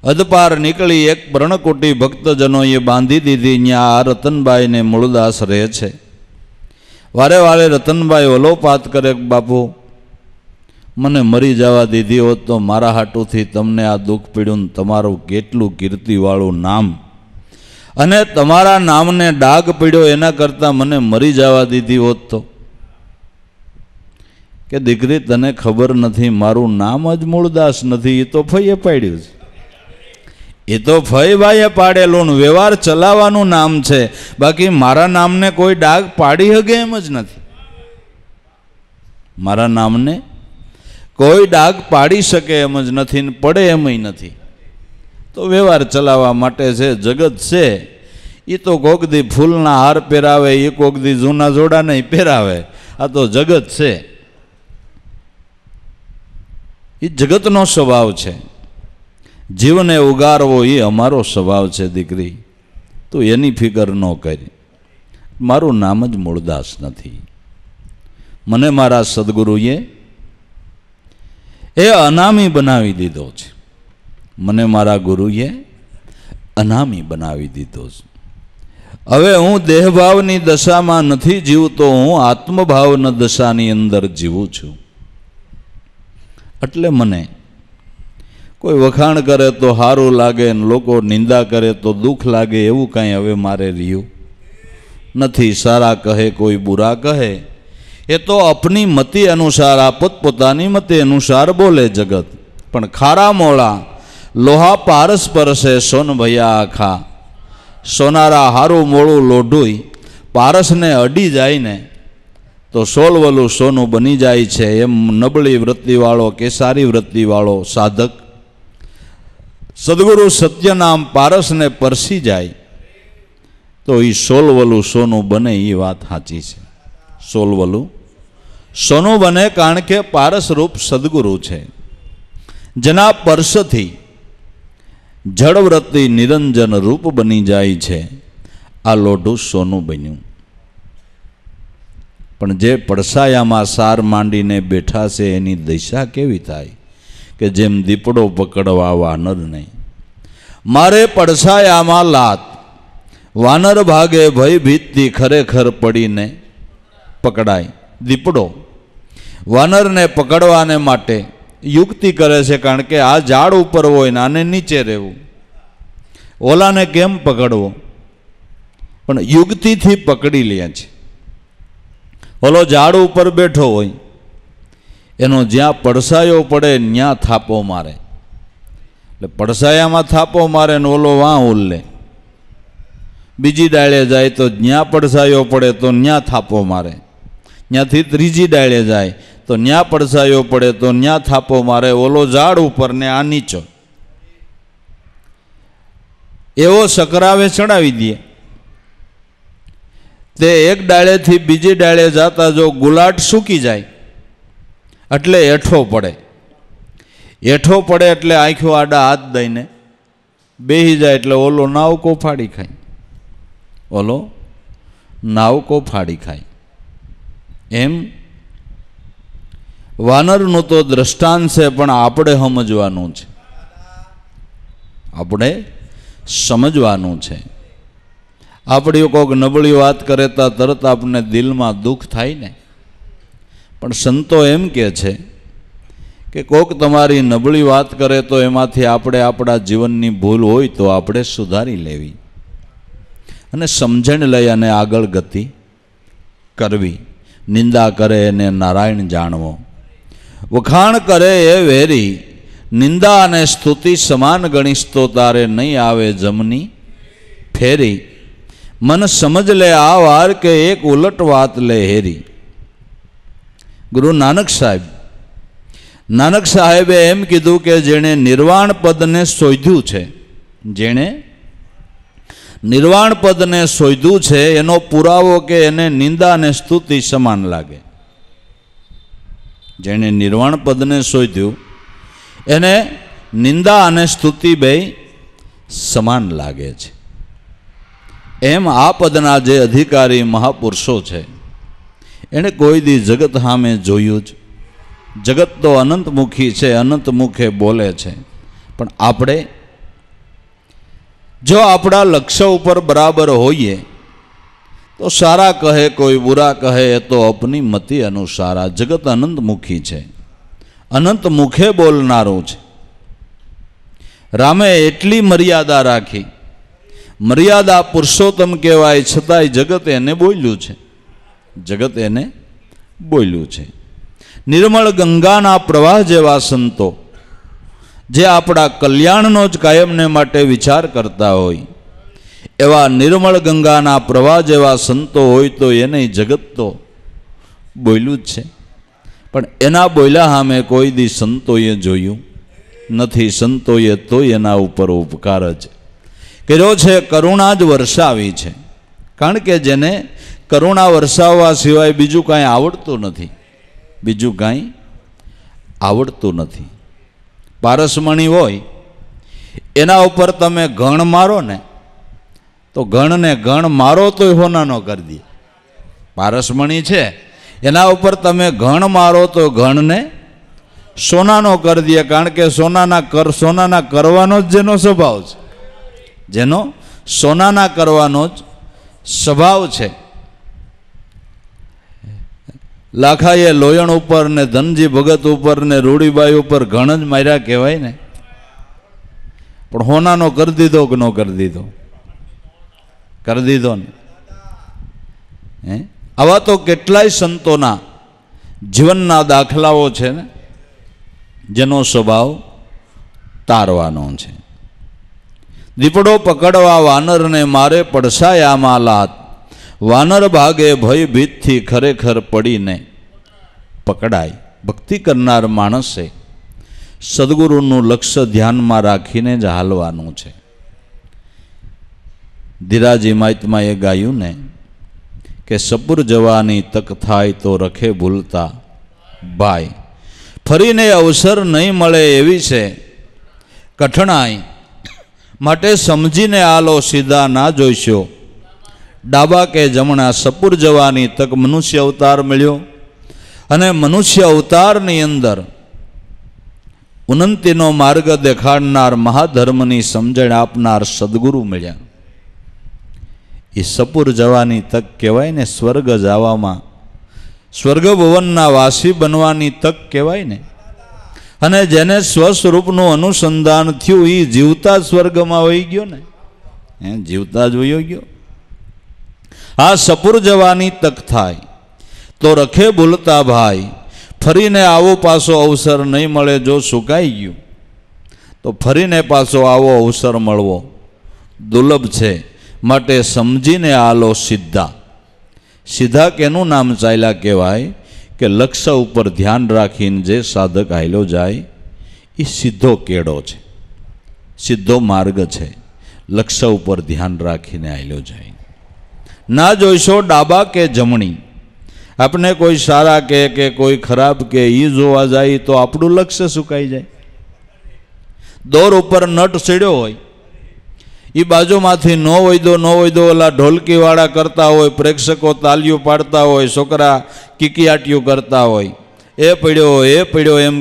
હદપાર નીકળી એક પર્ણકુટી ભક્તજનોએ બાંધી દીધી. ત્યાં આ રતનબાઈને મૂળદાસ રહે છે. વારે વારે રતનબાઈ વલોપાત કરે, બાપુ મને મરી જવા દીધી હોત તો મારા હાટુથી તમને આ દુઃખ પીડ્યું, તમારું કેટલું કીર્તિવાળું નામ અને તમારા નામને ડાઘ પડ્યો એના કરતાં મને મરી જવા દીધી હોત તો. કે દીકરી તને ખબર નથી, મારું નામ જ મૂળદાસ નથી. એ તો ફઈએ પાડ્યું છે, એ તો ફઈ ભાઈએ પાડેલું વ્યવહાર ચલાવવાનું નામ છે. બાકી મારા નામને કોઈ ડાઘ પાડી શકે એમ જ નથી. મારા નામને કોઈ ડાઘ પાડી શકે એમ જ નથી ને પડે એમય નથી. તો વ્યવહાર ચલાવવા માટે છે. જગત છે એ તો કોક દી ફૂલના હાર પહેરાવે, એ કોક દી જૂના જોડા નહીં પહેરાવે. આ તો જગત છે, એ જગતનો સ્વભાવ છે. જીવને ઉગારવો એ અમારો સ્વભાવ છે. દીકરી તું એની ફિકર ન કરી. મારું નામ જ મૂળદાસ નથી. મને મારા સદગુરુએ એ અનામી બનાવી દીધો છે. મને મારા ગુરુએ અનામી બનાવી દીધો છે. હવે હું દેહભાવની દશામાં નથી જીવતો, હું આત્મભાવના દશાની અંદર જીવું છું. એટલે મને કોઈ વખાણ કરે તો સારું લાગે ને લોકો નિંદા કરે તો દુઃખ લાગે એવું કાંઈ હવે મારે રહ્યું નથી. સારા કહે કોઈ બુરા કહે એ તો અપની મતિ અનુસાર, આ પોતપોતાની મતિ અનુસાર બોલે જગત. પણ ખારા મોળા લોહા પારસ પરસે સોન ભૈયા આખા. સોનારા હારું મોળું લોઢું પારસને અડી જાય ને તો સોલવલું સોનું બની જાય છે. એમ નબળી વૃત્તિવાળો કે સારી વૃત્તિવાળો સાધક સદગુરુ સત્યનામ પારસને પરસી જાય તો એ સોલવલું સોનું બને. એ વાત સાચી છે. સોલવલું સોનું બને કારણ કે પારસ રૂપ સદગુરુ છે, જેના પરસથી જળવૃત્તિ નિરંજન રૂપ બની જાય છે. આ લોઢું સોનું બન્યું. પણ જે પડસાયામાં સાર માંડીને બેઠા છે એની દશા કેવી થાય કે જેમ દીપડો પકડવા વાનર નહીં. મારે પડસાયામાં લાત, વાનર ભાગે ભયભીતથી ખરેખર પડીને પકડાય. દીપડો વાનરને પકડવાને માટે યુક્તિ કરે છે, કારણ કે આ ઝાડ ઉપર હોય ને આને નીચે રહેવું, ઓલાને કેમ પકડવો, પણ યુક્તિથી પકડી લે છે. ઓલો ઝાડ ઉપર બેઠો હોય, એનો જ્યાં પડસાયો પડે ત્યાં થાપો મારે. એટલે પડસાયામાં થાપો મારે ને ઓલો વાં ઉલ્લે. બીજી ડાળે જાય તો જ્યાં પડસાયો પડે તો ત્યાં થાપો મારે. ત્યાંથી ત્રીજી ડાળે જાય તો ત્યાં પડસાયો પડે તો ત્યાં થાપો મારે. ઓલો ઝાડ ઉપર ને આ નીચો. એવો સકરાવે ચડાવી દે. તે એક ડાળેથી બીજી ડાળે જતા જો ગુલાટ સૂકી જાય એટલે એઠો પડે. એઠો પડે એટલે આંખો આડા હાથ દઈને બેહી જાય એટલે ઓલો નાવકો ફાડી ખાય. ઓલો નાવકો ફાડી ખાય. એમ વાનરનું તો દ્રષ્ટાંત છે, પણ આપણે સમજવાનું છે. આપણે સમજવાનું છે. આપણી કોઈક નબળી વાત કરે તો તરત આપણને દિલમાં દુઃખ થાય ને. પણ સંતો એમ કહે છે કે કોઈક તમારી નબળી વાત કરે તો એમાંથી આપણે આપણા જીવનની ભૂલ હોય તો આપણે સુધારી લેવી અને સમજણ લઈ અને આગળ ગતિ કરવી. નિંદા કરે એને નારાયણ જાણવો, વખાણ કરે એ વેરી, નિંદા અને સ્તુતિ સમાન ગણીશ તો તારે નહીં આવે જમની ફેરી. મન સમજ લે આ વાર કે એક ઉલટ વાત લે હેરી. ગુરુ નાનક સાહેબે એમ કીધું કે જેણે નિર્વાણ પદને શોધ્યું છે, જેણે નિર્વાણ પદને શોધ્યું છે એનો પુરાવો કે એને નિંદા અને સ્તુતિ સમાન લાગે. જેણે નિર્વાણ પદને શોધ્યું એને નિંદા અને સ્તુતિ બે સમાન લાગે છે. એમ આ પદના જે અધિકારી મહાપુરુષો છે એણે કોઈ દી જગત સામે જોયું જ. જગત તો અનંતમુખી છે, અનંત મુખે બોલે છે. પણ આપણે જો આપણા લક્ષ્ય ઉપર બરાબર હોઈએ તો સારા કહે કોઈ બુરા કહે એ તો અપની મતિ અનુસાર. આ જગત અનંતમુખી છે, અનંત મુખે બોલનારું છે. રામે એટલી મર્યાદા રાખી, મર્યાદા પુરુષોત્તમ કહેવાય, છતાંય જગત એને બોલ્યું છે, જગત એને બોલ્યું છે. નિર્મળ ગંગાના પ્રવાહ જેવા સંતો, જે આપણા કલ્યાણનો જ કાયમને માટે વિચાર કરતા હોય, એવા નિર્મળ ગંગાના પ્રવાહ જેવા સંતો હોય તો એને જગત તો બોલ્યું જ છે. પણ એના બોલ્યા સામે કોઈ દી સંતોએ જોયું નથી. સંતોએ તો એના ઉપર ઉપકાર જ કર્યો છે, કરુણા જ વરસાવી છે. કારણ કે જેને કરુણા વરસાવવા સિવાય બીજું કાંઈ આવડતું નથી, બીજું કાંઈ આવડતું નથી. પારસમણી હોય એના ઉપર તમે ઘણ મારો ને તો ઘણને ઘણ મારો તોય હોનાનો કરી દે. પારસમણી છે એના ઉપર તમે ઘણ મારો તો ઘણને સોનાનો કરી દે. કારણ કે સોનાના કરવાનો જ જેનો સ્વભાવ છે, જેનો સોનાના કરવાનો જ સ્વભાવ છે. લાખાએ લોયણ ઉપર ને ધનજી ભગત ઉપર ને રૂડીબાઈ ઉપર ઘણ જ માર્યા કહેવાય ને, પણ હોનાનો કરી દીધો કે ન કરી દીધો? કરી દીધો ને. આવા તો કેટલાય સંતોના જીવનના દાખલાઓ છે ને, જેનો સ્વભાવ તારવાનો છે. દીપડો પકડવા વાનરને મારે પડસાયામાં લાત, વાનર ભાગે ભયભીતથી ખરેખર પડીને પકડાય. ભક્તિ કરનાર માણસે સદગુરુનું લક્ષ્ય ધ્યાનમાં રાખીને જ હાલવાનું છે. ધીરાજી મહાત્માએ ગાયું ને કે સપુર જવાની તક થાય તો રખે ભૂલતા ભાઈ, ફરીને અવસર નહીં મળે એવી છે કઠણાઈ, માટે સમજીને આલો સીધા ના જોઈશો. ડાબા કે જમણા સપુર જવાની તક મનુષ્ય અવતાર મળ્યો, અને મનુષ્ય અવતારની અંદર ઉન્નતિનો માર્ગ દેખાડનાર, મહાધર્મની સમજણ આપનાર સદગુરુ મળ્યા. એ સપુર જવાની તક કહેવાય ને, સ્વર્ગ જવામાં, સ્વર્ગ ભવનના વાસી બનવાની તક કહેવાય ને. અને જેને સ્વસ્વરૂપનું અનુસંધાન થયું એ જીવતા સ્વર્ગમાં વહી ગયો ને, જીવતા જ વહી ગયો. આ સપુર જવાની તક થાય તો રખે ભૂલતા ભાઈ, ફરીને આવો પાછો અવસર નહીં મળે. જો સુકાઈ ગયું તો ફરીને પાછો આવો અવસર મળવો દુર્લભ છે. માટે સમજીને આલો સીધા. સીધા કેનું નામ ચાલ્યા કહેવાય કે લક્ષ્ય ઉપર ધ્યાન રાખીને જે સાધક હાલ્યો જાય એ સીધો કેડો છે, સીધો માર્ગ છે. લક્ષ્ય ઉપર ધ્યાન રાખીને હાલ્યો જાય. ના જોઈશો ડાબા કે જમણી. આપણે કોઈ સારા કે કોઈ ખરાબ કે એ જોવા જાય તો આપણું લક્ષ્ય સુકાઈ જાય. દોર ઉપર નટ ચડ્યો હોય, એ બાજુમાંથી નો વૈદો ઓલા ઢોલકીવાળા કરતા હોય, પ્રેક્ષકો તાલીઓ પાડતા હોય, છોકરા કિકિયાટીઓ કરતા હોય, એ પડ્યો એમ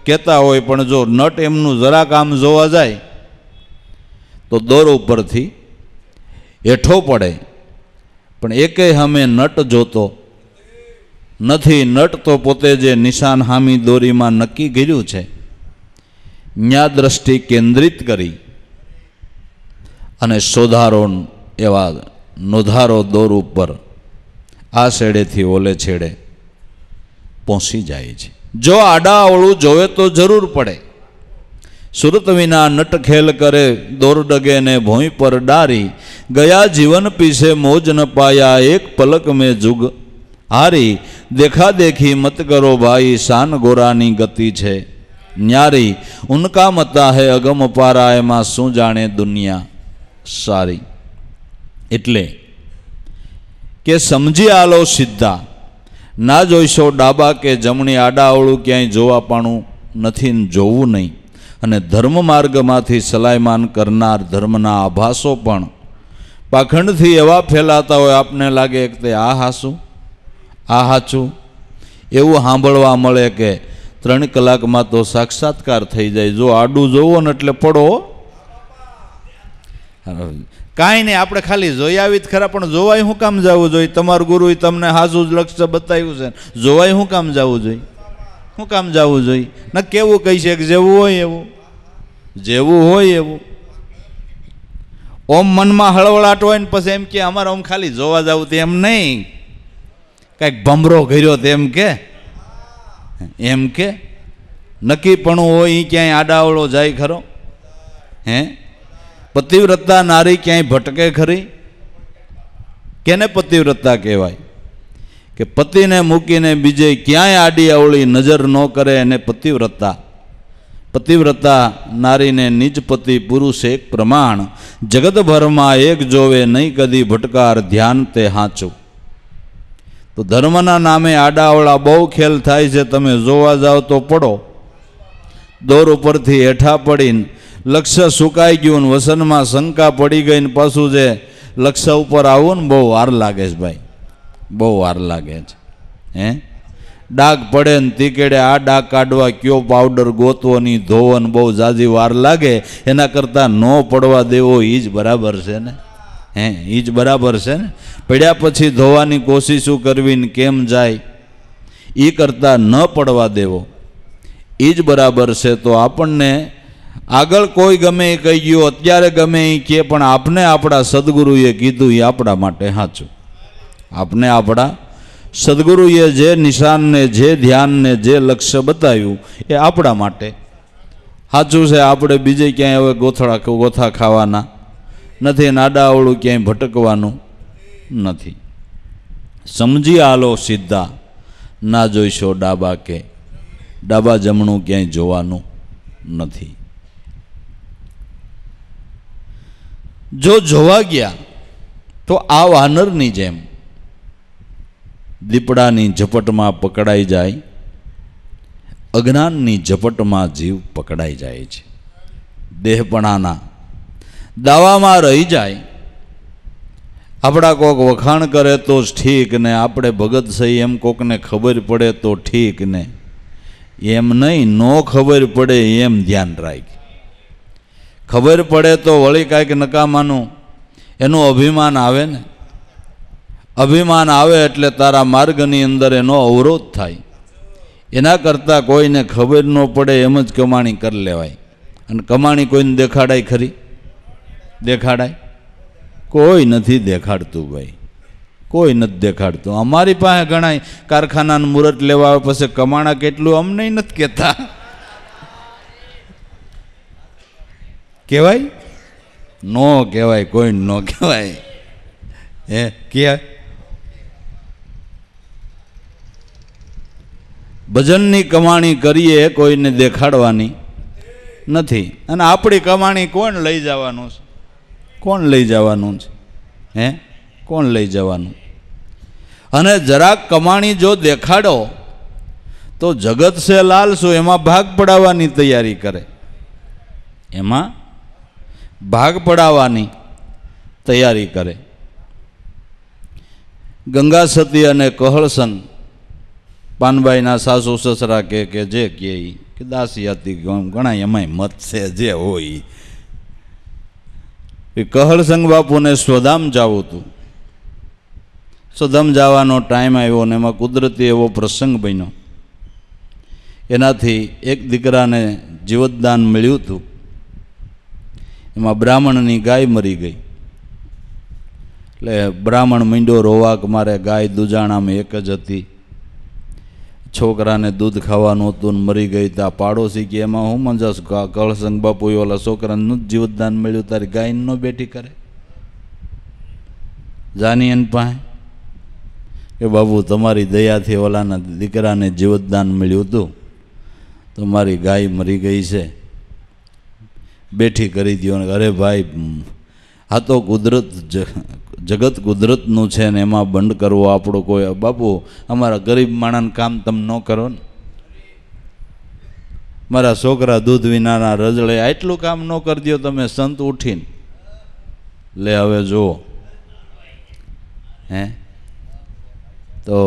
કહેતા હોય. પણ જો નટ એમનું જરાક આમ જોવા જાય તો દોર ઉપરથી હેઠો પડે. પણ એકેય અમે નટ જોતો નથી. નટ તો પોતે જે નિશાન હામી દોરીમાં નક્કી કર્યું છે, ન્યા દ્રષ્ટિ કેન્દ્રિત કરી અને સોધારો એવા નોધારો દોર ઉપર આ છેડેથી ઓલે છેડે પહોંચી જાય છે. જો આડા અવળું જોવે તો જરૂર પડે. સુરત વિના નટ ખેલ કરે, દોર ડગે ને ભોંય પર ડારી, ગયા જીવન પીછે મોજ ન પાયા, એક પલક में जुग हारी, देखा देखी मत करो भाई, शान गोरानी गति છે ન્યારી, ઉનકા મતા હે અગમ પારા, એમાં શું જાણે દુનિયા સારી. એટલે કે સમજી આલો સીધા. ના જોઈશો ડાબા કે જમણી. આડાઅવળું ક્યાંય જોવા પાણું નથી, જોવું નહીં. અને ધર્મ માર્ગમાંથી સલાયમાન કરનાર ધર્મના આભાસો પણ પાખંડથી એવા ફેલાતા હોય, આપને લાગે કે આ હાસું આ હાચું એવું સાંભળવા મળે કે 3 કલાકમાં તો સાક્ષાત્કાર થઈ જાય. જો આડું જોવો ને એટલે પડો. કાંઈ નહીં, આપણે ખાલી જોઈ આવી જ ખરા, પણ જોવાય શું કામ જવું જોઈએ? તમારું ગુરુએ તમને હાજુ જ લક્ષ્ય બતાવ્યું છે, જોવાય શું કામ જવું જોઈએ? શું કામ જવું જોઈએ? ન કેવું કહી છે કે જેવું હોય એવું, જેવું હોય એવું. ઓમ મનમાં હળવળાટ હોય ને પછી એમ કે અમારે ઓમ ખાલી જોવા જવું તે એમ નહીં, કાંઈક ભમરો કર્યો તેમ કે એમ કે નક્કીપણું હોય એ ક્યાંય આડાવળો જાય ખરો? હે, પતિવ્રતા નારી ક્યાંય ભટકે ખરી? કેને પતિવ્રતા કહેવાય? કે પતિને મૂકીને બીજે ક્યાંય આડી અવળી નજર ન કરે એને પતિવ્રતા. પતિવ્રતા નારીને નિજ પતિ પુરુષ એક પ્રમાણ, જગતભરમાં એક જોવે નહીં કદી ભટકાર ધ્યાન તે હાચું. તો ધર્મના નામે આડાવળા બહુ ખેલ થાય છે. તમે જોવા જાઓ તો પડો, દોર ઉપરથી હેઠા પડીને લક્ષ્ય સુકાઈ ગયું ને વસનમાં શંકા પડી ગઈ ને પાછું જે લક્ષ્ય ઉપર આવું ને બહુ વાર લાગે છે ભાઈ, બહુ વાર લાગે છે. હે, ડાઘ પડે ને તીકેડે આ ડાઘ કાઢવા કયો પાવડર ગોતવો નહીં, ધોવો ને બહુ ઝાઝી વાર લાગે, એના કરતાં ન પડવા દેવો એ જ બરાબર છે ને. હે, એ જ બરાબર છે ને. પડ્યા પછી ધોવાની કોશિશો કરવી ને કેમ જાય એ કરતાં ન પડવા દેવો એ જ બરાબર છે. તો આપણને આગળ કોઈ ગમે એ કહી ગયું, અત્યારે ગમે એ કહે, પણ આપને આપણા સદગુરુએ કીધું એ આપણા માટે સાચું. આપને આપણા સદગુરુએ જે નિશાનને, જે ધ્યાનને, જે લક્ષ્ય બતાવ્યું એ આપણા માટે સાચું છે. આપણે બીજે ક્યાંય હવે ગોથા ખાવાના નથી, નાડાવળું ક્યાંય ભટકવાનું નથી. સમજી આલો સીધા, ના જોઈશો ડાબા કે ડાબા જમણું ક્યાંય જોવાનું નથી. જો જોવા ગયા તો આ વાનરની જેમ દીપડાની ઝપટમાં પકડાઈ જાય, અજ્ઞાનની ઝપટમાં જીવ પકડાઈ જાય છે. દેહપણાના દાવામાં રહી જાય. આપણા કોક વખાણ કરે તો જ ઠીક ને, આપણે ભગત સહી એમ કોકને ખબર પડે તો ઠીક ને, એમ નહીં, નો ખબર પડે એમ ધ્યાન રાખ. ખબર પડે તો વળી કાંઈક નકામાનું એનું અભિમાન આવે ને. અભિમાન આવે એટલે તારા માર્ગની અંદર એનો અવરોધ થાય. એના કરતાં કોઈને ખબર ન પડે એમ જ કમાણી કરી લેવાય. અને કમાણી કોઈને દેખાડાય ખરી? દેખાડાય? કોઈ નથી દેખાડતું ભાઈ, કોઈ નથી દેખાડતું. અમારી પાસે ઘણા કારખાનાનું મુહૂર્ત લેવા આવે પછી કમાણા કેટલું અમને નથી કહેતા. કહેવાય? નો કહેવાય, કોઈ ન કહેવાય. હે, કહેવાય? ભજનની કમાણી કરીએ કોઈને દેખાડવાની નથી. અને આપણી કમાણી કોણ લઈ જવાનું છે? કોણ લઈ જવાનું છે? હે, કોણ લઈ જવાનું? અને જરાક કમાણી જો દેખાડો તો જગત છે લાલસો એમાં ભાગ પડાવવાની તૈયારી કરે, એમાં ભાગ પડાવવાની તૈયારી કરે. ગંગા સતી અને કહળસંગ પાનબાઈના સાસુ સસરા કે જે કે દાસી હતી, ઘણા એમાંય મત છે જે હોય. એ કહળસંગ બાપુને સ્વધામ જવું હતું. સ્વધામ જવાનો ટાઈમ આવ્યો ને એમાં કુદરતી એવો પ્રસંગ બન્યો. એનાથી એક દીકરાને જીવતદાન મળ્યું હતું. એમાં બ્રાહ્મણની ગાય મરી ગઈ. એટલે બ્રાહ્મણ મીંડો રોવા કે મારે ગાય દુજાણામાં એક જ હતી, છોકરાને દૂધ ખાવાનું હતું ને મરી ગઈ. ત્યાં પાડોશી કે એમાં હું મંજાસ, કહળસંગ બાપુ ઓલા છોકરાનું જ જીવતદાન મળ્યું, તારી ગાય ન બેઠી કરે જાની એન પાસે કે બાબુ તમારી દયાથી ઓલાના દીકરાને જીવતદાન મળ્યું હતું તો મારી ગાય મરી ગઈ છે, બેઠી કરી દો. અરે ભાઈ, આ તો કુદરત, જગત કુદરતનું છે ને એમાં બંધ કરવો આપણો કોઈ? બાપુ, અમારા ગરીબ માણસનું કામ તમે ન કરો ને. મારા છોકરા દૂધ વિનાના રજળે, આટલું કામ ન કરી દો તમે સંત ઉઠીને. લે હવે જુઓ. હે, તો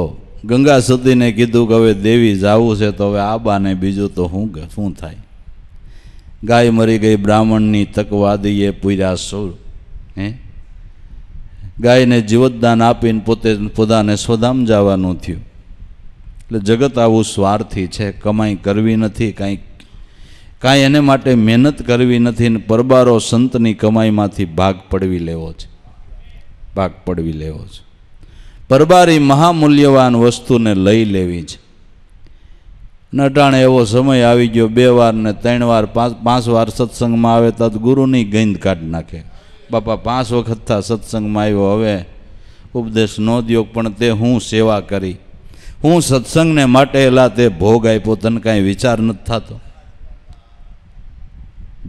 ગંગા સતીને કીધું કે હવે દેવી જાવું છે તો હવે આબાને બીજું તો શું થાય? ગાય મરી ગઈ, બ્રાહ્મણની તકવાદીએ પૂર્યા સોળ. હે, ગાયને જીવતદાન આપીને પોતાને સ્વધામ જવાનું થયું. એટલે જગત આવું સ્વાર્થી છે. કમાઈ કરવી નથી, કાંઈક કાંઈ એને માટે મહેનત કરવી નથી ને પરબારો સંતની કમાઈમાંથી ભાગ પડવી લેવો છે, ભાગ પડવી લેવો છે. પરબારી મહામૂલ્યવાન વસ્તુને લઈ લેવી છે. નટાણે એવો સમય આવી ગયો 2 વાર ને 3 વાર 5 વાર સત્સંગમાં આવે તો ગુરુની ગંધ કાઢી નાખે. બાપા 5 વખત થા સત્સંગમાં આવ્યો, હવે ઉપદેશ ન દ્યો, પણ તે હું સેવા કરી, હું સત્સંગને માટે એલા તે ભોગ આપ્યો, તને કાંઈ વિચાર નથી થતો?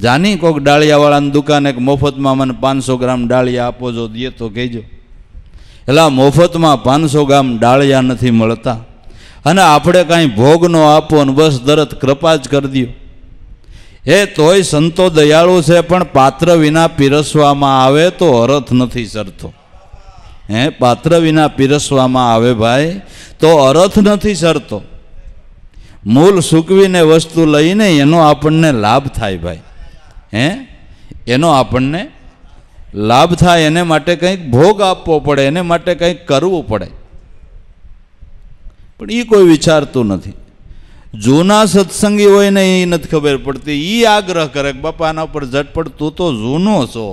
જાની કોઈક ડાળિયાવાળાની દુકાને મફતમાં મને 500 ગ્રામ ડાળિયા આપો, જો દે તો કહેજો. એલા મફતમાં 500 ગ્રામ ડાળિયા નથી મળતા, અને આપણે કાંઈ ભોગ ન આપો ને બસ તરત કૃપા જ કરી દો. એ તોય સંતો દયાળુ છે, પણ પાત્ર વિના પીરસવામાં આવે તો અરથ નથી સરતો. પાત્ર વિના પીરસવામાં આવે ભાઈ તો અરથ નથી સરતો. મૂળ સૂકવીને વસ્તુ લઈને એનો આપણને લાભ થાય ભાઈ, એનો આપણને લાભ થાય. એને માટે કંઈક ભોગ આપવો પડે, એને માટે કંઈક કરવું પડે, પણ એ કોઈ વિચારતું નથી. જૂના સત્સંગી હોય ને એ નથી ખબર પડતી. એ આગ્રહ કરે કે બાપા આના પર ઝટપટ, તું તો જૂનો છો,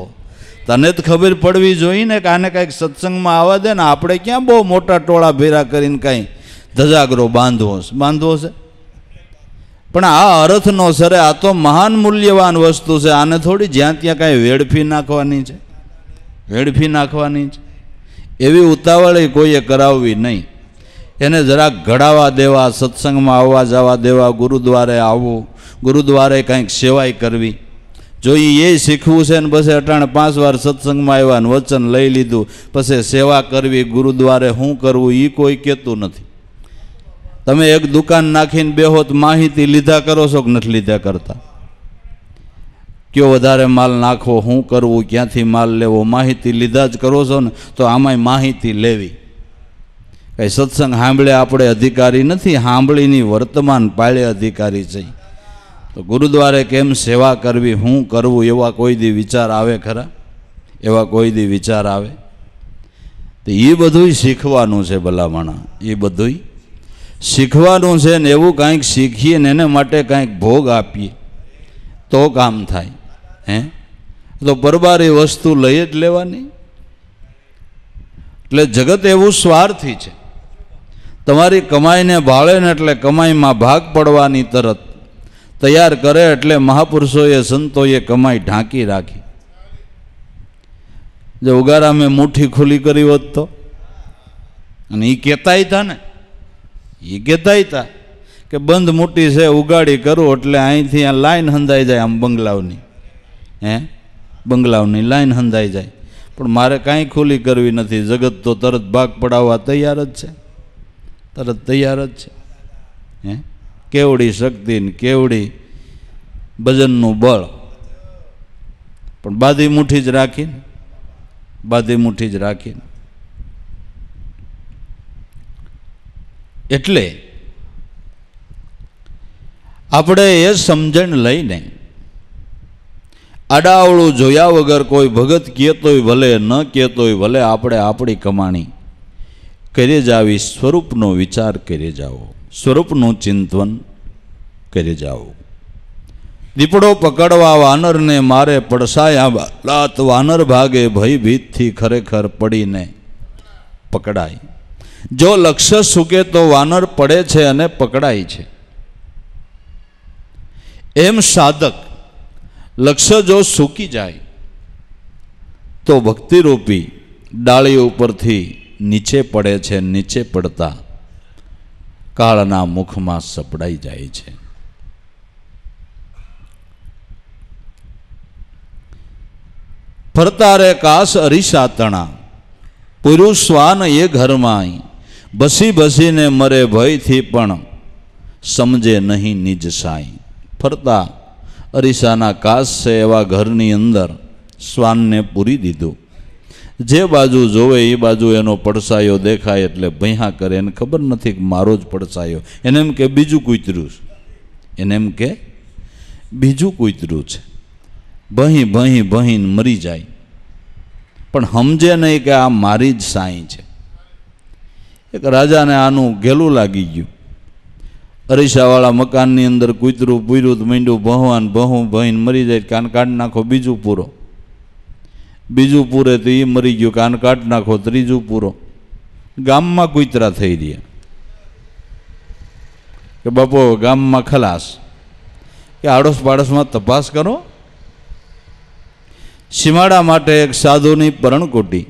તને જ ખબર પડવી જોઈએ ને કે આને કાંઈક સત્સંગમાં આવવા દે ને. આપણે ક્યાં બહુ મોટા ટોળા ભેરા કરીને કાંઈ ધજાગરો બાંધવો છે. પણ આ અર્થનો સરે, આ તો મહાન મૂલ્યવાન વસ્તુ છે. આને થોડી જ્યાં ત્યાં કાંઈ વેડફી નાખવાની છે, વેડફી નાખવાની છે. એવી ઉતાવળી કોઈએ કરાવવી નહીં. એને જરાક ઘડાવા દેવા, સત્સંગમાં આવવા જવા દેવા, ગુરુદ્વારે આવવું, ગુરુદ્વારે કંઈક સેવાય કરવી. જો એ શીખવું છે ને પછી અટાણે 5 વાર સત્સંગમાં આવ્યા ને વચન લઈ લીધું, પછી સેવા કરવી, ગુરુદ્વારે શું કરવું એ કોઈ કહેતું નથી. તમે એક દુકાન નાખીને બેહો તો માહિતી લીધા કરો છો કે નથી લીધા કરતા? કયો વધારે માલ નાખવો, શું કરવું, ક્યાંથી માલ લેવો, માહિતી લીધા જ કરો છો ને. તો આમાંય માહિતી લેવી. કંઈ સત્સંગ સાંભળે આપણે અધિકારી નથી, સાંભળીની વર્તમાન પાળે અધિકારી છે. તો ગુરુદ્વારે કેમ સેવા કરવી, શું કરવું, એવા કોઈ દી વિચાર આવે ખરા? એવા કોઈ દી વિચાર આવે? તો એ બધુંય શીખવાનું છે ભલામણા, એ બધુંય શીખવાનું છે ને. એવું કાંઈક શીખીએ ને એને માટે કાંઈક ભોગ આપીએ તો કામ થાય. તો પરબારી વસ્તુ લઈ જ લેવાની. એટલે જગત એવું સ્વાર્થી છે. તમારી કમાઈને ભાળે ને એટલે કમાઈમાં ભાગ પડવાની તરત તૈયાર કરે. એટલે મહાપુરુષોએ, સંતોએ કમાઈ ઢાંકી રાખી. જો ઉગારા મેં મુઠ્ઠી ખુલ્લી કરી હોત તો, અને એ કહેતાય હતા ને, એ કહેતાય હતા કે બંધ મુઠ્ઠી છે, ઉગાડી કરું એટલે અહીંથી આ લાઈન હંધાઈ જાય, આમ બંગલાવની, બંગલાવની લાઈન હંધાઈ જાય. પણ મારે કાંઈ ખુલ્લી કરવી નથી. જગત તો તરત ભાગ પડાવવા તૈયાર જ છે, તરત તૈયાર જ છે. કેવડી શક્તિ ને કેવડી ભજનનું બળ, પણ બાધી મુઠ્ઠી જ રાખીને, બાધી મુઠ્ઠી જ રાખીને. એટલે આપણે એ સમજણ લઈને આડાવળું જોયા વગર કોઈ ભગત કહેતોય ભલે, ન કહેતોય ભલે, આપણે આપણી કમાણી કરી જાવી. સ્વરૂપનો વિચાર કરી જાઓ, સ્વરૂપનું ચિંતન કરી જાઓ. દીપડો પકડવા વાનરને મારે પડસાયા લાત, વાનર ભાગે ભયભીતથી ખરેખર પડીને પકડાય. જો લક્ષ્ય સૂકે તો વાનર પડે છે અને પકડાય છે. એમ સાધક લક્ષ્ય જો સૂકી જાય તો ભક્તિરૂપી ડાળી ઉપરથી નીચે પડે છે. નીચે પડતા કાળના મુખમાં સપડાઈ જાય છે. ફરતા રે કાશ અરીસાતણા, પુરુષ શ્વાન એ ઘરમાં, બસી બસીને મરે ભયથી પણ સમજે નહીં નિજ સાઈ. ફરતા અરીસાના કાશ છે એવા ઘરની અંદર શ્વાનને પૂરી દીધું. જે બાજુ જોવે એ બાજુ એનો પડસાયો દેખાય એટલે ભૈયા કરે. એને ખબર નથી કે મારો જ પડસાયો. એને એમ કે બીજું કૂતર્યું છે, એને એમ કે બીજું કૂતર્યું છે. ભહી ભહી ભહીને મરી જાય, પણ સમજે નહીં કે આ મારી જ સાઈ છે. એક રાજાને આનું ગેલું લાગી ગયું. અરીસાવાળા મકાનની અંદર કૂતરું પૂર્યું તો મીંડું ભહવાન ભહું ભહીને મરી જાય, કાન કાઢી નાખો બીજું પૂરો, બીજું પૂરે તો એ મરી ગયું, કાન કાઢી નાખો ત્રીજું પૂરો. ગામમાં કૂતરા થઈ રહ્યા કે બાપો ગામમાં ખલાસ, કે આડોશ પાડોશમાં તપાસ કરો. સીમાડા માટે એક સાધુની પરણકુટી,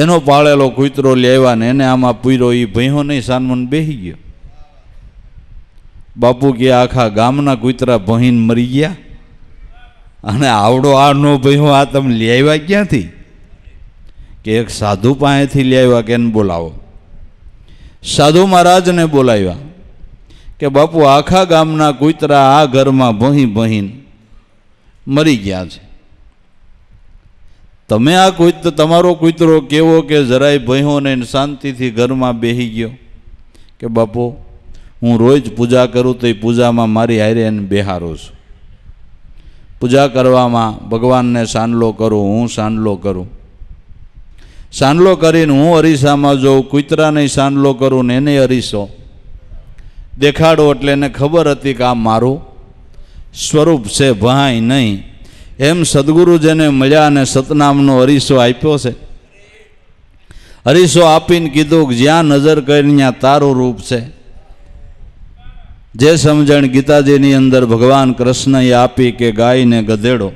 એનો પાળેલો કૂતરો લેવા ને એને આમાં પૂર્યો, એ ભયો નહીં સાનમન બેસી ગયો. બાપુ કે આખા ગામના કૂતરા ભહીને મરી ગયા અને આવડો આ નો ભયો, આ તમે લઈ આવ્યા ક્યાંથી? કે એક સાધુ પાસેથી લઈ આવ્યા, કે એને બોલાવો. સાધુ મહારાજને બોલાવ્યા કે બાપુ આખા ગામના કૂતરા આ ઘરમાં ભહી ભહીને મરી ગયા છે, તમે આ તમારો કૂતરો કેવો કે જરાય ભયો ને શાંતિથી ઘરમાં બેસી ગયો? કે બાપુ હું રોજ પૂજા કરું તો એ પૂજામાં મારી હારે એને બેહારું છું, પૂજા કરવામાં ભગવાનને સાંડલો કરું, હું સાંડલો કરું, સાંડલો કરીને હું અરીસામાં જોઉં, કૂતરાને સાંડલો કરું ને એને અરીસો દેખાડો. એટલે એને ખબર હતી કે આ મારું સ્વરૂપ છે, ભાઈ નહીં. એમ સદગુરુ જેને મળ્યા અને સતનામનો અરીસો આપ્યો છે. અરીસો આપીને કીધું કે જ્યાં નજર કરીને ત્યાં તારું રૂપ છે. જે સમજણ ગીતાજીની અંદર ભગવાન કૃષ્ણએ આપી કે ગાયને ગધેડો,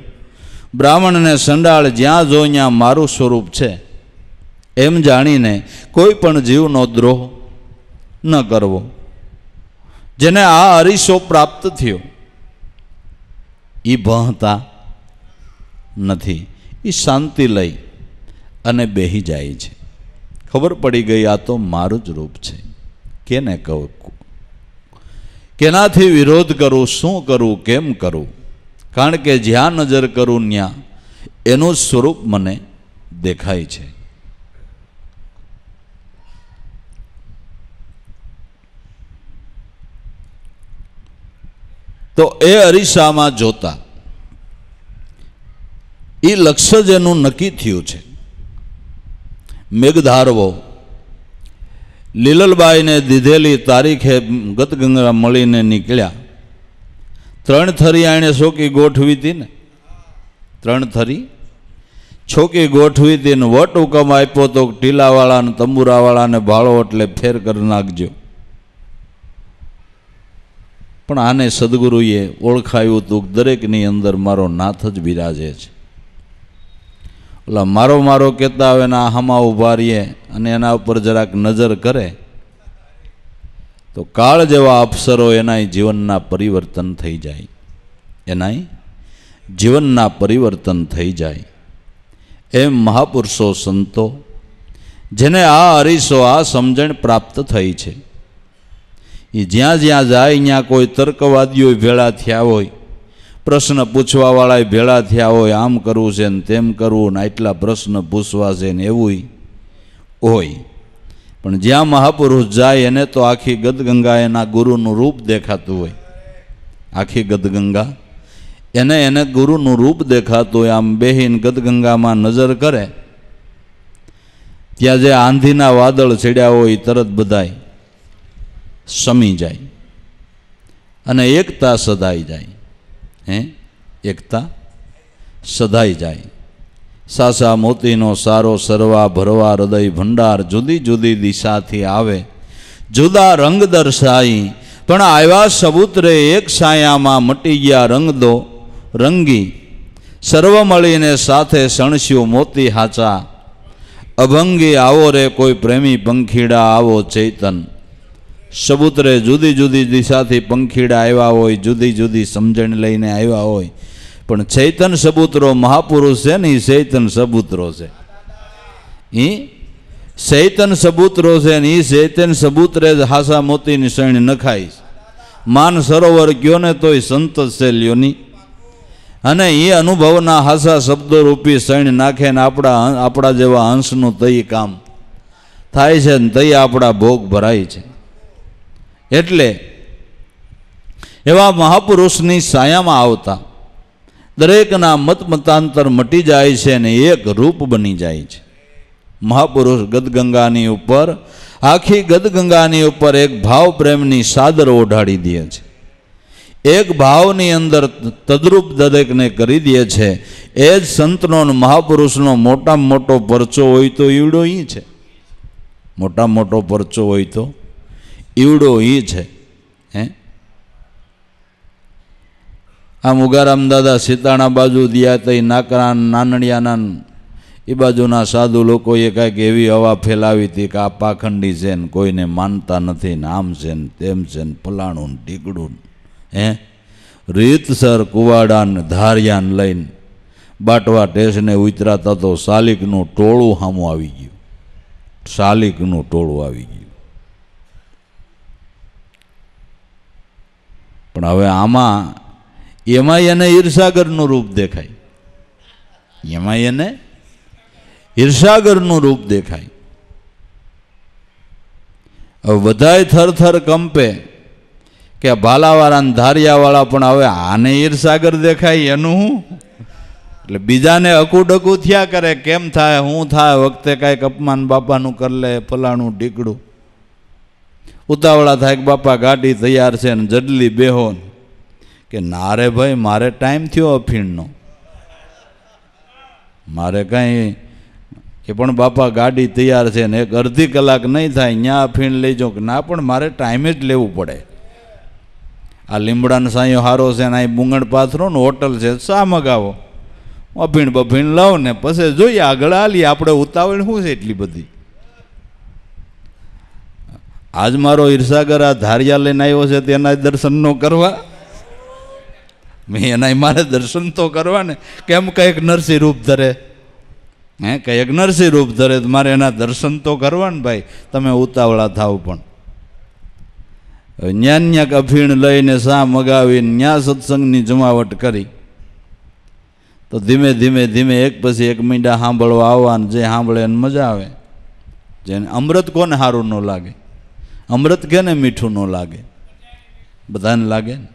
બ્રાહ્મણને સંડાળ, જ્યાં જો ત્યાં મારું સ્વરૂપ છે, એમ જાણીને કોઈ પણ જીવનો દ્રોહ ન કરવો. જેને આ અરીસો પ્રાપ્ત થયો એ ભણતા નથી, એ શાંતિ લઈ અને બેહી જાય છે. ખબર પડી ગઈ આ તો મારું જ રૂપ છે. કેને કહું, કેનાથી વિરોધ કરું, શું કરું, કેમ કરું? કારણ કે જ્યાં નજર કરું ત્યાં એનું સ્વરૂપ મને દેખાય છે. તો એ અરીસામાં જોતા એ લક્ષ્ય જેનું નક્કી થયું છે. મેઘધારવો લીલલબાઈને દીધેલી તારીખે ગતગંગા મળીને નીકળ્યા. 3 થરી આણે છોકી ગોઠવી હતી ને, 3 થરી છોકી ગોઠવી હતી ને વટ હુકમ આપ્યો તો ટીલાવાળાને તંબુરાવાળાને ભાળો એટલે ફેર કરી નાખજો. પણ આને સદગુરુએ ઓળખાયું હતું, દરેકની અંદર મારો નાથ જ બિરાજે છે. ઓલા મારો મારો કહેતા આવે ને હામાં ઊભા રહીએ અને એના ઉપર જરાક નજર કરે તો કાળ જેવા અપ્સરો એનાય જીવનના પરિવર્તન થઈ જાય, એનાય જીવનના પરિવર્તન થઈ જાય. એમ મહાપુરુષો સંતો જેને આ અરીસો, આ સમજણ પ્રાપ્ત થઈ છે, એ જ્યાં જ્યાં જાય ત્યાં કોઈ તર્કવાદીઓ ભેળા થયા હોય, પ્રશ્ન પૂછવાવાળા ભેળા થયા હોય, આમ કરવું છે ને તેમ કરવું ને આટલા પ્રશ્ન પૂછવા છે ને એવું હોય. પણ જ્યાં મહાપુરુષ જાય એને તો આખી ગદગંગા એના ગુરુનું રૂપ દેખાતું હોય, આખી ગદગંગા એને ગુરુનું રૂપ દેખાતું હોય. આમ બેહીને ગદગંગામાં નજર કરે ત્યાં જે આંધીના વાદળ ચડ્યા હોય તરત બધાય સમી જાય અને એકતા સદાઈ જાય. એકતા સદાઈ જાય. સાસા મોતીનો સારો સરવા ભરવા હૃદય ભંડાર, જુદી જુદી દિશાથી આવે જુદા રંગ દર્શાઈ, પણ આવ્યા સબૂતરે એક છાયામાં મટી ગયા રંગ દો રંગી, સર્વ મળીને સાથે સણસ્યું મોતી હાચા, અભંગી આવો રે કોઈ પ્રેમી પંખીડા આવો ચૈતન. સબૂતરે જુદી જુદી દિશાથી પંખીડા આવ્યા હોય, જુદી જુદી સમજણ લઈને આવ્યા હોય, પણ ચૈતન સબૂતરો મહાપુરુષ છે ને એ ચૈતન સબૂતરો છે. એ ચૈતન સબૂતરો છે ને એ ચૈતન સબૂતરે જ હાસા મોતીની શણ નખાય. માન સરોવર ગયો ને તોય સંત છે લ્યોની, અને એ અનુભવના હાસા શબ્દો રૂપી શણ નાખે ને આપણા જેવા હંસનું તઈ કામ થાય છે ને તઈ આપણા ભોગ ભરાય છે. એટલે એવા મહાપુરુષની સાયામાં આવતા દરેકના મત મતાંતર મટી જાય છે ને એક રૂપ બની જાય છે. મહાપુરુષ ગદગંગાની ઉપર આખી ગદગંગાની ઉપર એક ભાવ પ્રેમની સાદર ઓઢાડી દે છે, એક ભાવની અંદર તદ્રુપ દરેકને કરી દે છે. એ જ સંતનો મહાપુરુષનો મોટામાં મોટો પરચો હોય તો ઈવડો ઈ છે, મોટામાં મોટો પરચો હોય તો ઈવડો ઈ છે. હે આમ ઉગારામ દાદા સીતાણા બાજુ દિયા તઈ નાકરા નાનડિયાના એ બાજુના સાધુ લોકોએ કાંઈક એવી હવા ફેલાવી હતી કે આ પાખંડી છે ને કોઈને માનતા નથી ને આમ છે ને તેમ છે ને ફલાણું ને ઢીકડું. હે રીતસર કુવાડાને ધારિયાને લઈને બાટવા ટેશને ઉતરાતા તો શાલિકનું ટોળું સામું આવી ગયું, શાલિકનું ટોળું આવી ગયું. પણ હવે આમાં એમાં એને ઈર્ષાગરનું રૂપ દેખાય, એમાં એને ઈર્ષાગરનું રૂપ દેખાય. હવે બધાય થરથર કંપે કે ભાલાવાળા ને ધારિયાવાળા, પણ હવે આને ઈર્ષાગર દેખાય એનું શું? એટલે બીજાને અકુડકુ થયા કરે, કેમ થાય શું થાય, વખતે કાંઈક અપમાન બાપાનું કરી લે ફલાણું ઢીકડું. ઉતાવળા થાય કે બાપા ગાડી તૈયાર છે ને જડલી બેહો કે ના રે ભાઈ મારે ટાઈમ થયો અફીણનો, મારે કાંઈ કે પણ બાપા ગાડી તૈયાર છે ને એક અડધી કલાક નહીં થાય ત્યાં અફીણ લઈ જાઉં કે ના પણ મારે ટાઈમે જ લેવું પડે. આ લીમડાનો સાંયો હારો છે ને અહીં બુંગણ પાથરો ને હોટલ છે, શા મગાવો, અફીણ બફીણ લાવ ને પછી જોઈએ આગળ હાલીએ, આપણે ઉતાવળ શું છે એટલી બધી. આજ મારો ઈર્ષાગર આ ધારિયા લઈને આવ્યો છે તેના દર્શન ન કરવા, મેં એના મારે દર્શન તો કરવા ને. કેમ કંઈક નરસિંહ રૂપ ધરે, હે કંઈક નરસિંહ રૂપ ધરે તો મારે એના દર્શન તો કરવા ને ભાઈ. તમે ઉતાવળા થાવ પણ ન્યાન્યાક અફીણ લઈને શા મગાવીને ન્યા સત્સંગની જમાવટ કરી તો ધીમે ધીમે ધીમે એક પછી એક મીંડા સાંભળવા આવવાનું. જે સાંભળે એને મજા આવે. જેને અમૃત કોને સારું ન લાગે, અમૃત કેને મીઠું ન લાગે, બધાને લાગે ને.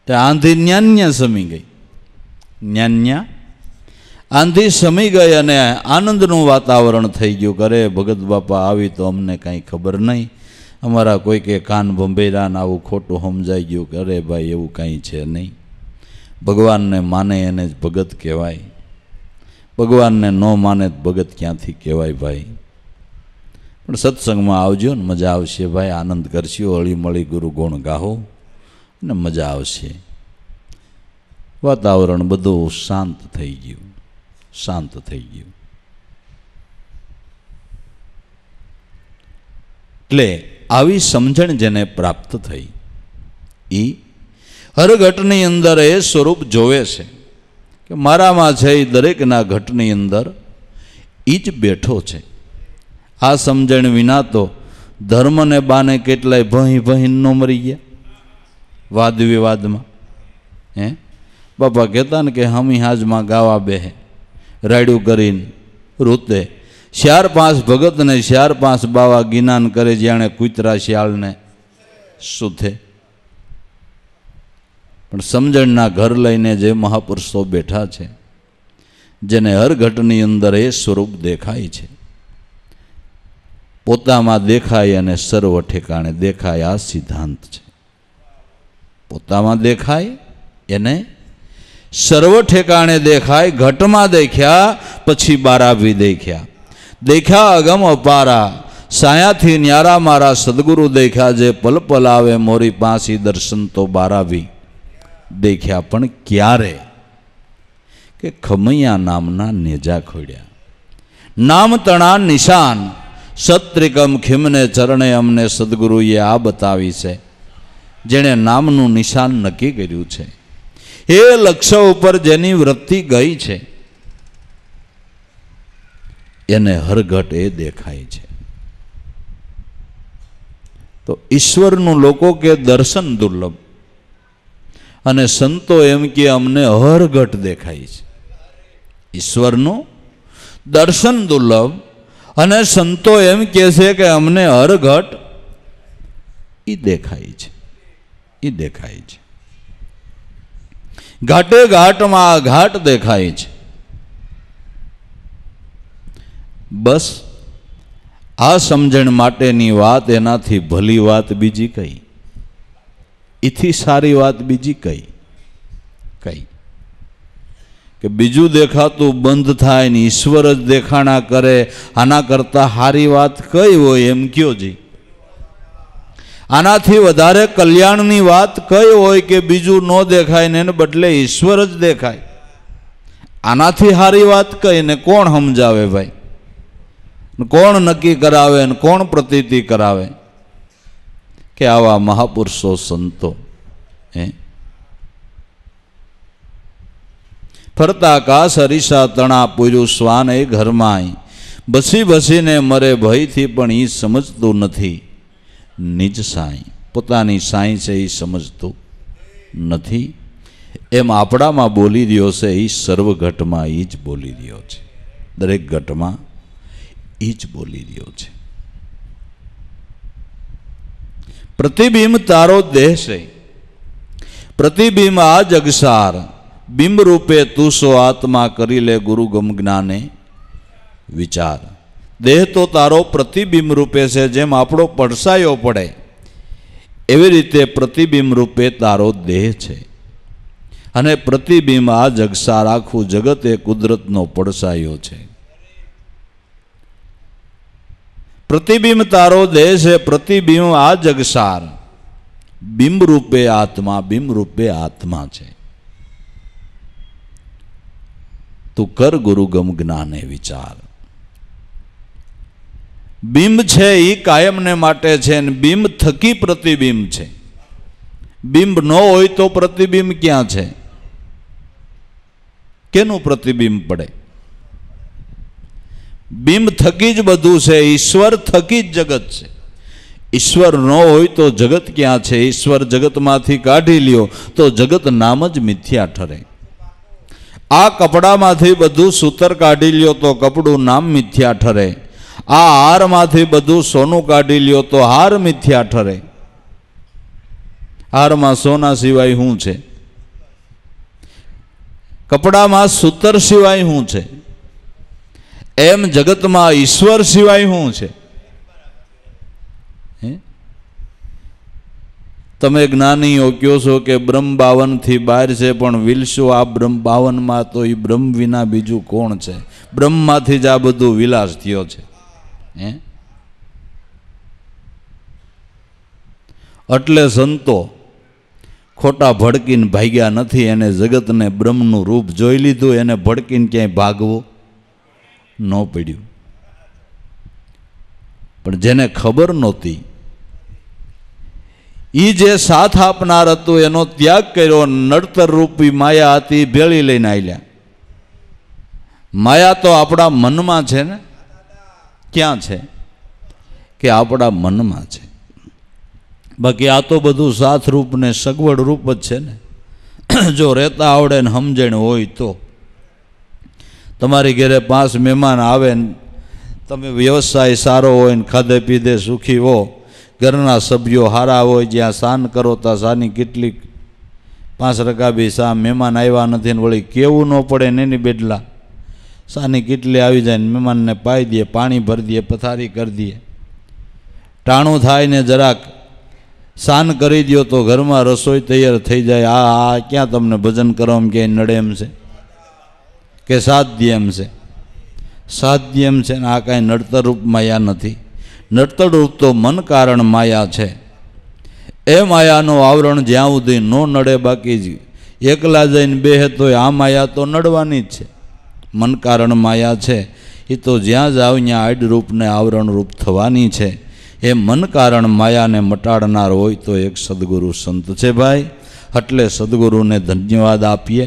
તે આંધી ન્યાન્યા સમી ગઈ, ન્યાન્યા આંધી સમી ગઈ અને આનંદનું વાતાવરણ થઈ ગયું. કરે ભગત બાપા આવી તો અમને કાંઈ ખબર નહીં, અમારા કોઈ કે કાન ભંભેરાને આવું ખોટું સમજાઈ ગયું કે અરે ભાઈ એવું કાંઈ છે નહીં. ભગવાનને માને એને જ ભગત કહેવાય, ભગવાનને ન માને તો ભગત ક્યાંથી કહેવાય ભાઈ. પણ સત્સંગમાં આવજો ને મજા આવશે ભાઈ, આનંદ કરશો, હળી મળી ગુરુ ગુણ ગાહો ને મજા આવશે. વાતાવરણ બધું શાંત થઈ ગયું, શાંત થઈ ગયું. એટલે આવી સમજણ જેને પ્રાપ્ત થઈ એ હર ઘટની અંદર એ સ્વરૂપ જોવે છે કે મારામાં છે એ દરેકના ઘટની અંદર એ જ બેઠો છે. આ સમજણ વિના તો ધર્મને બાને કેટલાય ભહી ભહીન ન મરી ગયા વાદ વિવાદમાં. હે બાપા કહેતા ને કે હમી હાજમાં ગાવા બેહે રાયડું કરીને રૂતે, 4-5 ભગતને 4-5 બાવા ગિનાન કરે જાણે કૂતરા શિયાળને સૂથે. પણ સમજણના ઘર લઈને જે મહાપુરુષો બેઠા છે, જેને હર ઘટની અંદર એ સ્વરૂપ દેખાય છે, પોતામાં દેખાય અને સર્વ ઠેકાણે દેખાય, આ સિદ્ધાંત છે. પોતામાં દેખાય એને સર્વ ઠેકાણે દેખાય. ઘટમાં દેખ્યા પછી બારાભી દેખ્યા, દેખ્યા અગમ અપારા, સાયાથી ન્યારા મારા સદગુરુ દેખ્યા. જે પલ પલ આવે મોરી પાસી દર્શન તો બારાભી દેખ્યા. પણ ક્યારે કે ખમૈયા નામના નેજા ખોડ્યા, નામ તણા નિશાન સત્રિકમ ખિમને ચરણે અમને સદગુરુએ આ બતાવી છે. જેણે નામનું નિશાન નક્કી કર્યું છે, એ લક્ષ્ય ઉપર જેની વૃત્તિ ગઈ છે એને હરઘટ એ દેખાય છે. તો ઈશ્વરનું લોકો કે દર્શન દુર્લભ, અને સંતો એમ કે અમને હરઘટ દેખાય છે. ઈશ્વરનું દર્શન દુર્લભ અને સંતો એમ કહે છે કે અમને હરઘટ એ દેખાય છે, એ દેખાય છે. ઘાટે ઘાટમાં ઘાટ દેખાય છે. બસ આ સમજણ માટેની વાત એનાથી ભલી વાત બીજી કઈ, એથી સારી વાત બીજી કઈ કઈ કે બીજું દેખાતું બંધ થાય ને ઈશ્વર જ દેખાણા કરે, આના કરતા સારી વાત કઈ હોય એમ કયો જી? આનાથી વધારે કલ્યાણની વાત કઈ હોય કે બીજું ન દેખાય ને એને બદલે ઈશ્વર જ દેખાય? આનાથી સારી વાત કઈ ને કોણ સમજાવે ભાઈ? કોણ નક્કી કરાવે ને કોણ પ્રતીતિ કરાવે કે આવા મહાપુરુષો સંતો ફરતા આકાશ હરીસા તણા પૂર્યું શ્વાન એ ઘરમાં બસી બસીને મરે ભયથી, પણ એ સમજતું નથી નિજ સાંઈ, પોતાની સાંઈ છે એ સમજતું નથી. એમ આપણામાં બોલી રહ્યો છે એ સર્વ ઘટમાં એ જ બોલી રહ્યો છે, દરેક ઘટમાં એ જ બોલી રહ્યો છે. પ્રતિબિંબ તારો દેહ છે, પ્રતિબિંબ આ જગસાર, બિંબ રૂપે તું સો આત્મા, કરી લે ગુરુ ગમ જ્ઞાને વિચાર. દેહ તો તારો પ્રતિબિંબ રૂપે છે, જેમ આપણો પડસાયો પડે એવી રીતે પ્રતિબિંબ રૂપે તારો દેહ છે. અને પ્રતિબિંબ આ જગસાર, આખું જગત એ કુદરતનો પડસાયો છે. પ્રતિબિંબ તારો દેહ છે, પ્રતિબિંબ આ જગસાર, બિંબ રૂપે આત્મા, બિંબ રૂપે આત્મા છે. તું કર ગુરુ ગમ જ્ઞાને વિચાર. બિંબ છે એ કાયમને માટે છે, ને બિંબ થકી પ્રતિબિંબ છે. બિંબ ન હોય તો પ્રતિબિંબ ક્યાં છે? કેનું પ્રતિબિંબ પડે? બિંબ થકી જ બધું છે, ઈશ્વર થકી જ જગત છે. ઈશ્વર ન હોય તો જગત ક્યાં છે? ઈશ્વર જગતમાંથી કાઢી લ્યો તો જગત નામ જ મિથ્યા ઠરે. આ કપડામાંથી બધું સૂતર કાઢી લ્યો તો કપડું નામ મિથ્યા ઠરે. આ હારમાંથી બધું સોનું કાઢી લ્યો તો હાર મિથ્યા ઠરે. હારમાં સોના સિવાય શું છે? કપડામાં સૂતર સિવાય શું છે? એમ જગતમાં ઈશ્વર સિવાય શું છે? તમે જ્ઞાનીઓ કહો છો કે બ્રહ્મ 52 બહાર છે, પણ વિલશો આ બ્રહ્મ 52 તો એ બ્રહ્મ વિના બીજું કોણ છે? બ્રહ્મમાંથી જ આ બધું વિલાસ થયો છે. એટલે સંતો ખોટા ભડકીને ભાગ્યા નથી. એને જગતને બ્રહ્મનું રૂપ જોઈ લીધું, એને ભડકીને ક્યાંય ભાગવું ન પડ્યું. પણ જેને ખબર નહોતી, એ જે સાથ આપનાર હતું એનો ત્યાગ કર્યો. નડતર રૂપી માયા હતી, ભેળી લઈને આવ્યા. માયા તો આપણા મનમાં છે ને. ક્યાં છે? કે આપણા મનમાં છે. બાકી આ તો બધું સાથ રૂપ ને સગવડ રૂપ જ છે ને. જો રહેતા આવડે ને સમજણ હોય તો. તમારી ઘરે 5 મહેમાન આવે ને તમે વ્યવસાય સારો હોય ને ખાધે પીધે સુખી હો, ઘરના સભ્યો સારા હોય, જ્યાં સાન કરો ત્યાં સાની કેટલીક 5 રકાબી સા મહેમાન આવ્યા નથી ને વળી કેવું ન પડે ને એની બેડલા સાની કેટલી આવી જાય ને મહેમાનને પાઈ દે, પાણી ભરી દે, પથારી કરી દે. ટાણું થાય ને જરાક સાન કરી દો તો ઘરમાં રસોઈ તૈયાર થઈ જાય. આ ક્યાં તમને ભજન કરવામાં ક્યાંય નડે એમ છે કે સાધ્ય એમ છે? સાધ્ય એમ છે ને. આ કાંઈ નડતર રૂપ માયા નથી. નડતર રૂપ તો મન કારણ માયા છે. એ માયાનું આવરણ જ્યાં સુધી ન નડે, બાકી જ એકલા જઈને બેહે તો આ માયા તો નડવાની જ છે. મન કારણ માયા છે એ તો જ્યાં જાવ ત્યાં આડ રૂપને આવરણ રૂપ થવાની છે. એ મન કારણ માયાને મટાડનાર હોય તો એક સદગુરુ સંત છે ભાઈ. એટલે સદગુરુને ધન્યવાદ આપીએ.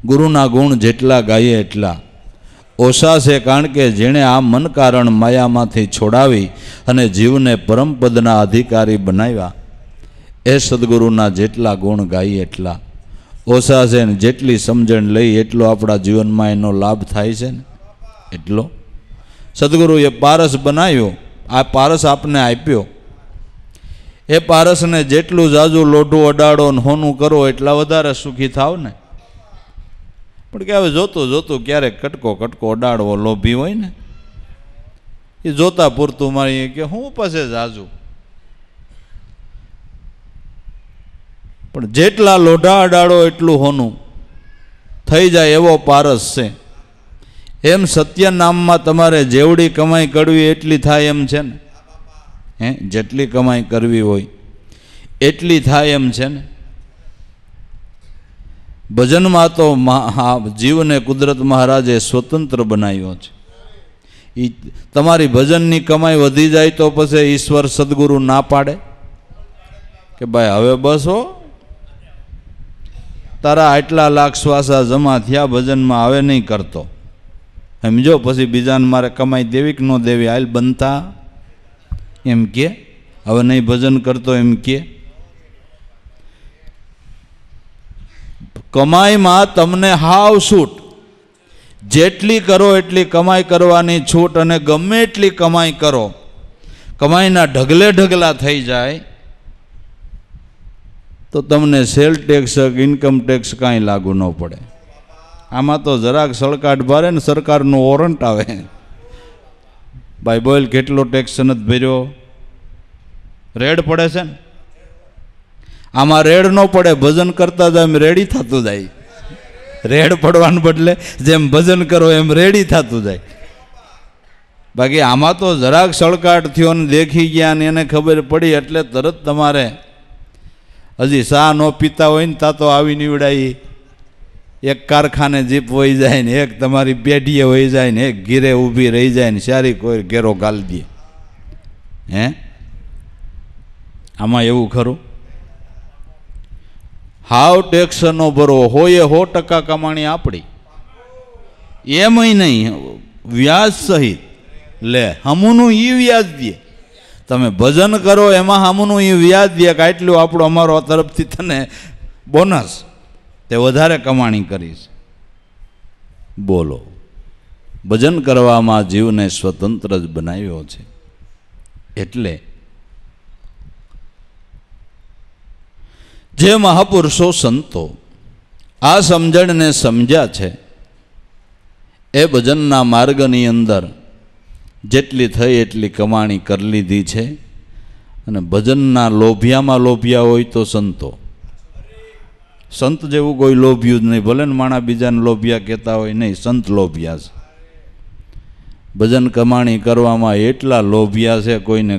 ગુરુના ગુણ જેટલા ગાઈએ એટલા ઓછા છે. કારણ કે જેણે આ મન કારણ માયામાંથી છોડાવી અને જીવને પરમપદના અધિકારી બનાવ્યા, એ સદગુરુના જેટલા ગુણ ગાઈએ એટલા ઓછા છે. ને જેટલી સમજણ લઈ એટલો આપણા જીવનમાં એનો લાભ થાય છે ને એટલો. સદગુરુએ પારસ બનાવ્યો, આ પારસ આપને આપ્યો. એ પારસને જેટલું જાજુ લોઢું અડાડો ને હોનું કરો એટલા વધારે સુખી થાવ ને. પણ કે હવે જોતું જોતું ક્યારેક કટકો કટકો અડાડવો લોભી હોય ને, એ જોતા પૂરતું મારી કે હું પાસે જાજુ, પણ જેટલા લોઢા અડાડો એટલું હોનું થઈ જાય એવો પારસ છે. એમ સત્ય નામમાં તમારે જેવડી કમાઈ કરવી એટલી થાય એમ છે ને, જેટલી કમાઈ કરવી હોય એટલી થાય એમ છે ને. ભજનમાં તો જીવને કુદરત મહારાજે સ્વતંત્ર બનાવ્યો છે. એ તમારી ભજનની કમાઈ વધી જાય તો પછી ઈશ્વર સદગુરુ ના પાડે કે ભાઈ હવે બસ હો, તારા આટલા લાખ શ્વાસા જમા થયા, ભજનમાં હવે નહીં કરતો, સમજો પછી બીજાને મારે કમાઈ દેવી કે ન દેવી, હાલ બનતા એમ કે, હવે નહીં ભજન કરતો એમ કે. કમાઈમાં તમને હાવ છૂટ, જેટલી કરો એટલી કમાઈ કરવાની છૂટ, અને ગમે એટલી કમાઈ કરો, કમાઈના ઢગલે ઢગલા થઈ જાય તો તમને સેલ ટેક્સ ઇન્કમ ટેક્સ કાંઈ લાગુ ન પડે. આમાં તો જરાક સળકાટ ભરે ને સરકારનું વોરંટ આવે, ભાઈ બોલ કેટલો ટેક્સ નથી ભર્યો, રેડ પડે છે ને. આમાં રેડ ન પડે, ભજન કરતા જાય એમ રેડી થતું જાય, રેડ પડવાને બદલે જેમ ભજન કરો એમ રેડી થતું જાય. બાકી આમાં તો જરાક સળકાટ થયો ને દેખી ગયા ને એને ખબર પડી એટલે તરત તમારે હજી સા ન પીતા હોય ને તા તો આવી નીવડાઈ, એક કારખાને જીપ વહી જાય ને, એક તમારી પેઢીએ વહી જાય ને, એક ઘીરે ઊભી રહી જાય ને, સારી કોઈ ઘેરો ગાલી દે. હે આમાં એવું ખરું? હાવ ટેક્સ નો ભરો હોય, 100% કમાણી આપણી, એમય નહીં વ્યાજ સહિત લે, હમુનું ઈ વ્યાજ દે. તમે ભજન કરો એમાં હમુનું ઈ વ્યાજ દે કે આટલું આપણું અમારો તરફથી તને બોનસ, તે વધારે કમાણી કરીશ. બોલો, ભજન કરવામાં જીવને સ્વતંત્ર જ બનાવ્યો છે. એટલે જે મહાપુરુષો સંતો આ સમજણને સમજ્યા છે એ ભજનના માર્ગની અંદર જેટલી થઈ એટલી કમાણી કરી લીધી છે. અને ભજનના લોભિયામાં લોભિયા હોય તો સંતો, સંત જેવું કોઈ લોભિયું જ નહીં, ભલે ને માણા બીજાને લોભિયા કહેતા હોય, નહીં, સંત લોભિયા છે. ભજન કમાણી કરવામાં એટલા લોભિયા છે, કોઈને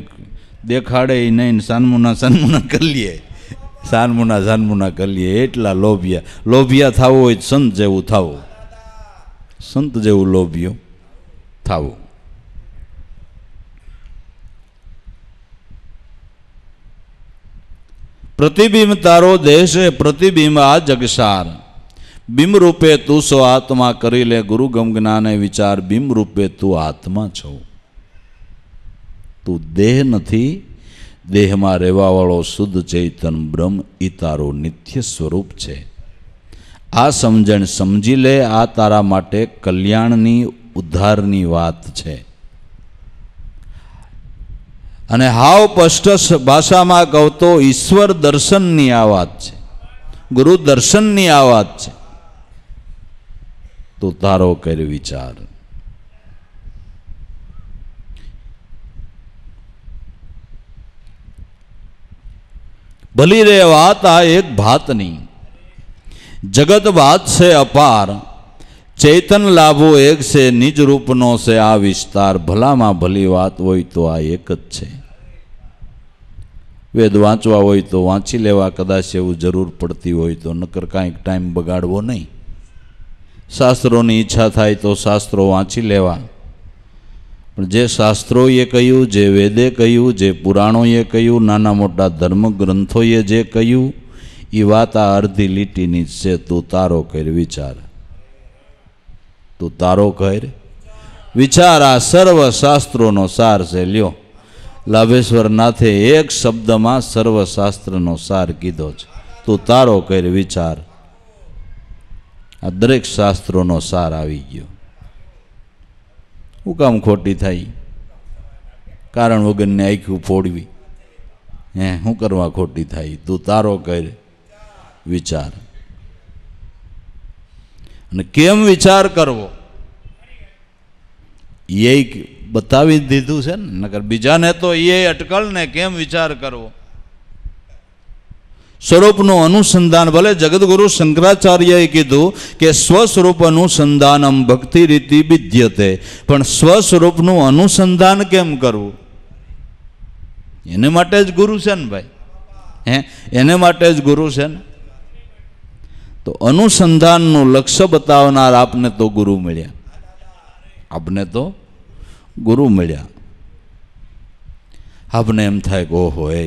દેખાડે નહીં, સાનમુના કરી લે, સાનમુના કરી લે, એટલા લોભિયા. લોભિયા થવું હોય સંત જેવું થવું, સંત જેવું લોભિયું થવું. પ્રતિબિંબ તારો દેશ પ્રતિબિંબ આ જગસાર, બિંબ રૂપે તું સો આત્મા કરી લે ગુરુ ગમ જ્ઞાને વિચાર, બિંબ રૂપે તું આત્મા છો. તું દેહ નથી, દેહમાં રહેવાવાળો શુદ્ધ ચૈતન બ્રહ્મ એ તારું નિત્ય સ્વરૂપ છે. આ સમજણ સમજી લે, આ તારા માટે કલ્યાણની ઉદ્ધારની વાત છે. અને હાવ સ્પષ્ટ ભાષામાં કહું તો ઈશ્વર દર્શનની આ વાત છે, ગુરુ દર્શનની આ વાત છે. તો તારો કર વિચાર. ભલી રે વાત આ એક ભાતની, જગત વાત છે અપાર, ચૈતન લાભો એક છે નિજ રૂપનો છે આ વિસ્તાર. ભલામાં ભલી વાત હોય તો આ એક જ છે. વેદ વાંચવા હોય તો વાંચી લેવા, કદાચ એવું જરૂર પડતી હોય તો, નકર કાંઈક ટાઈમ બગાડવો નહીં. શાસ્ત્રોની ઈચ્છા થાય તો શાસ્ત્રો વાંચી લેવા, પણ જે શાસ્ત્રોએ કહ્યું, જે વેદે કહ્યું, જે પુરાણોએ કહ્યું, નાના મોટા ધર્મ ગ્રંથોએ જે કહ્યું, એ વાત આ અડધી લીટીની જ છે. તું તારો કર વિચાર, તું તારો કર વિચાર. આ સર્વ શાસ્ત્રોનો સાર છે. લ્યો, લાભેશ્વર નાથે એક શબ્દમાં સર્વશાસ્ત્રનો સાર કીધો છે. તું તારો કર વિચાર. આ દરેક શાસ્ત્રોનો સાર આવી ગયો. હું કામ ખોટી થાય? કારણ વગરને આંખ્યું ફોડવી, શું કરવા ખોટી થાય? તું તારો કર વિચાર. અને કેમ વિચાર કરવો એ बतावी दीधुं छे ने, नकर बीजाने तो ये अटकल ने केम विचार करवो। स्वरूपનું અનુસંધાન ભલે જગદગુરુ શંકરાચાર્યએ કીધું કે સ્વસ્વરૂપ અનુસંધાનમ ભક્તિ રીતિ વિદ્યતે, પણ સ્વસ્વરૂપનું અનુસંધાન કેમ કરવું? એને માટે જ ગુરુ છે ને ભાઈ, એને માટે જ ગુરુ છે ને. તો અનુસંધાનનું લક્ષ્ય બતાવનાર આપને તો ગુરુ મળ્યા, આપને તો ગુરુ મળ્યા. આપને એમ થાય કે ઓહો એ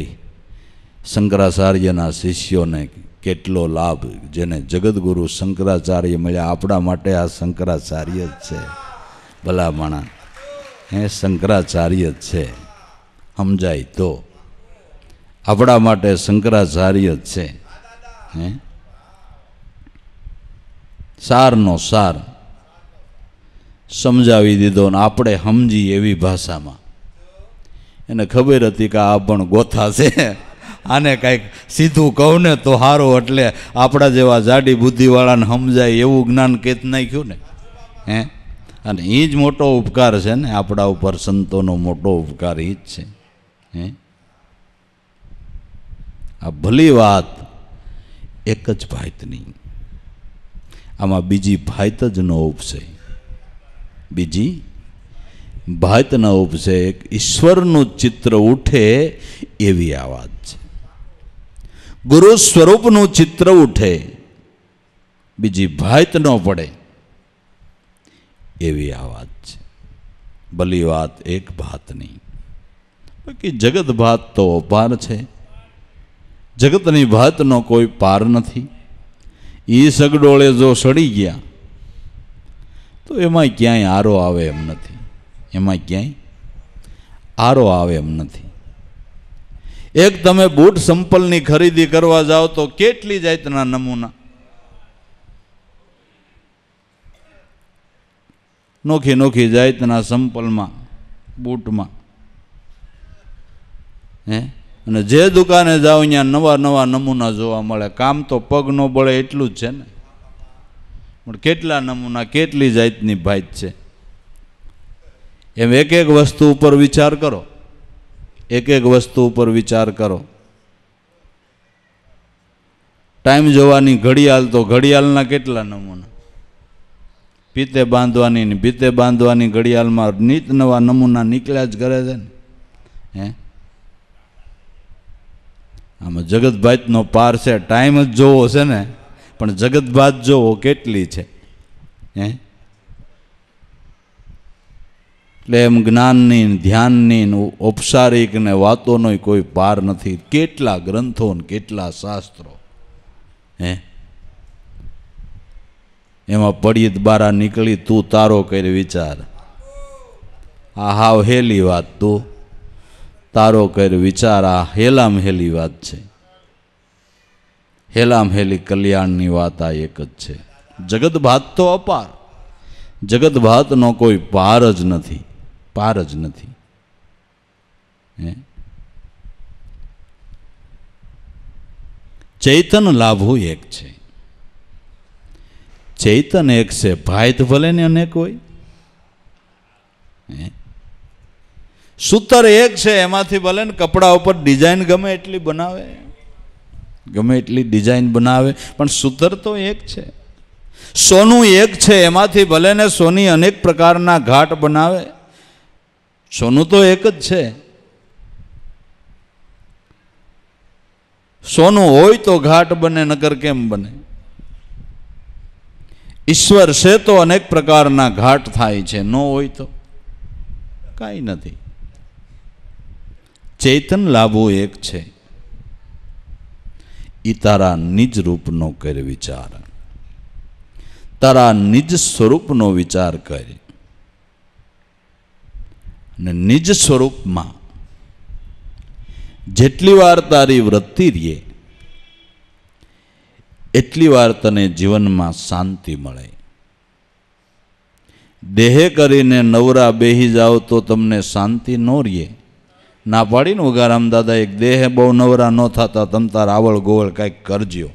શંકરાચાર્યના શિષ્યોને કેટલો લાભ, જેને જગદગુરુ શંકરાચાર્ય મળ્યા. આપણા માટે આ શંકરાચાર્ય જ છે, ભલા માણા, શંકરાચાર્ય જ છે. સમજાય તો આપણા માટે શંકરાચાર્ય જ છે. સારનો સાર સમજાવી દીધો ને આપણે સમજી એવી ભાષામાં. એને ખબર હતી કે આ પણ ગોથા છે, આને કાંઈક સીધું કહું ને તો સારું, એટલે આપણા જેવા જાડી બુદ્ધિવાળાને સમજાય એવું જ્ઞાન કેત નાખ્યું ને. અને એ જ મોટો ઉપકાર છે ને આપણા ઉપર, સંતોનો મોટો ઉપકાર એ જ છે. આ ભલી વાત એક જ ભાઈતની, આમાં બીજી ભાઈત જ ન ઉપસે, બીજી ભાઈત ન ઉપસે. એક ઈશ્વરનું ચિત્ર ઉઠે એવી આ વાત છે. ગુરુ સ્વરૂપનું ચિત્ર ઉઠે, બીજી ભાઈત ન પડે એવી આ વાત છે. ભલી વાત એક ભાતની. બાકી જગત ભાત તો અપાર છે, જગતની ભાતનો કોઈ પાર નથી. એ સગડોળે જો સડી ગયા તો એમાં ક્યાંય આરો આવે એમ નથી, એમાં ક્યાંય આરો આવે એમ નથી. એક તમે બૂટ સંપલની ખરીદી કરવા જાઓ તો કેટલી જાતના નમૂના, નોખી નોખી જાતના સંપલમાં, બૂટમાં. અને જે દુકાને જાઓ ત્યાં નવા નવા નમૂના જોવા મળે. કામ તો પગ ન બળે એટલું જ છે ને, પણ કેટલા નમૂના, કેટલી જાતની ભાત છે. એમ એક એક વસ્તુ ઉપર વિચાર કરો, એક એક વસ્તુ ઉપર વિચાર કરો. ટાઈમ જોવાની ઘડિયાળ, તો ઘડિયાળના કેટલા નમૂના. પીતે બાંધવાની ને ભીતે બાંધવાની ઘડિયાળમાં નીત નવા નમૂના નીકળ્યા જ કરે છે ને. આમાં જગત ભાતનો પાર છે. ટાઈમ જ જોવો છે ને, પણ જગત ભાત જોવો કેટલી છે. એટલે એમ જ્ઞાનની, ધ્યાનની, ઔપચારિક ને વાતોનો કોઈ પાર નથી. કેટલા ગ્રંથો ને કેટલા શાસ્ત્રો, એમાં પડી બારા નીકળી તું તારો કરી વિચાર. આ હાવ હેલી વાત, તું તારો કરી વિચાર. આ હેલામ હેલી વાત છે, હેલામ હેલી કલ્યાણની વાત આ એક જ છે. જગત ભાત તો અપાર, જગત ભાતનો કોઈ પાર જ નથી, પાર જ નથી. ચૈતન લાભવું એક છે, ચૈતન એક છે. ભાઈત ભલે ને અનેક હોય. સૂતર એક છે, એમાંથી ભલે ને કપડા ઉપર ડિઝાઇન ગમે એટલી બનાવે, ગમે એટલી ડિઝાઇન બનાવે, પણ સૂતર તો એક છે. સોનું એક છે, એમાંથી ભલે ને સોની અનેક પ્રકારના ઘાટ બનાવે, સોનું તો એક જ છે. સોનું હોય તો ઘાટ બને, નકર કેમ બને? ઈશ્વર છે તો અનેક પ્રકારના ઘાટ થાય છે, ન હોય તો કાંઈ નથી. ચૈતન લાભો એક છે. ઈ તારા નિજ રૂપનો કર વિચાર, તારા નિજ સ્વરૂપનો વિચાર કર. ને નિજ સ્વરૂપમાં જેટલી વાર તારી વૃત્તિ રહે એટલી વાર તને જીવનમાં શાંતિ મળે. દેહે કરીને નવરા બેહી જાઓ તો તમને શાંતિ ન રહે. ના પાડીને ઉગારામ દાદા એક દેહ બહુ નવરા ન થતા, તમ તાર આવળ ગોવળ કાંઈક કરજો.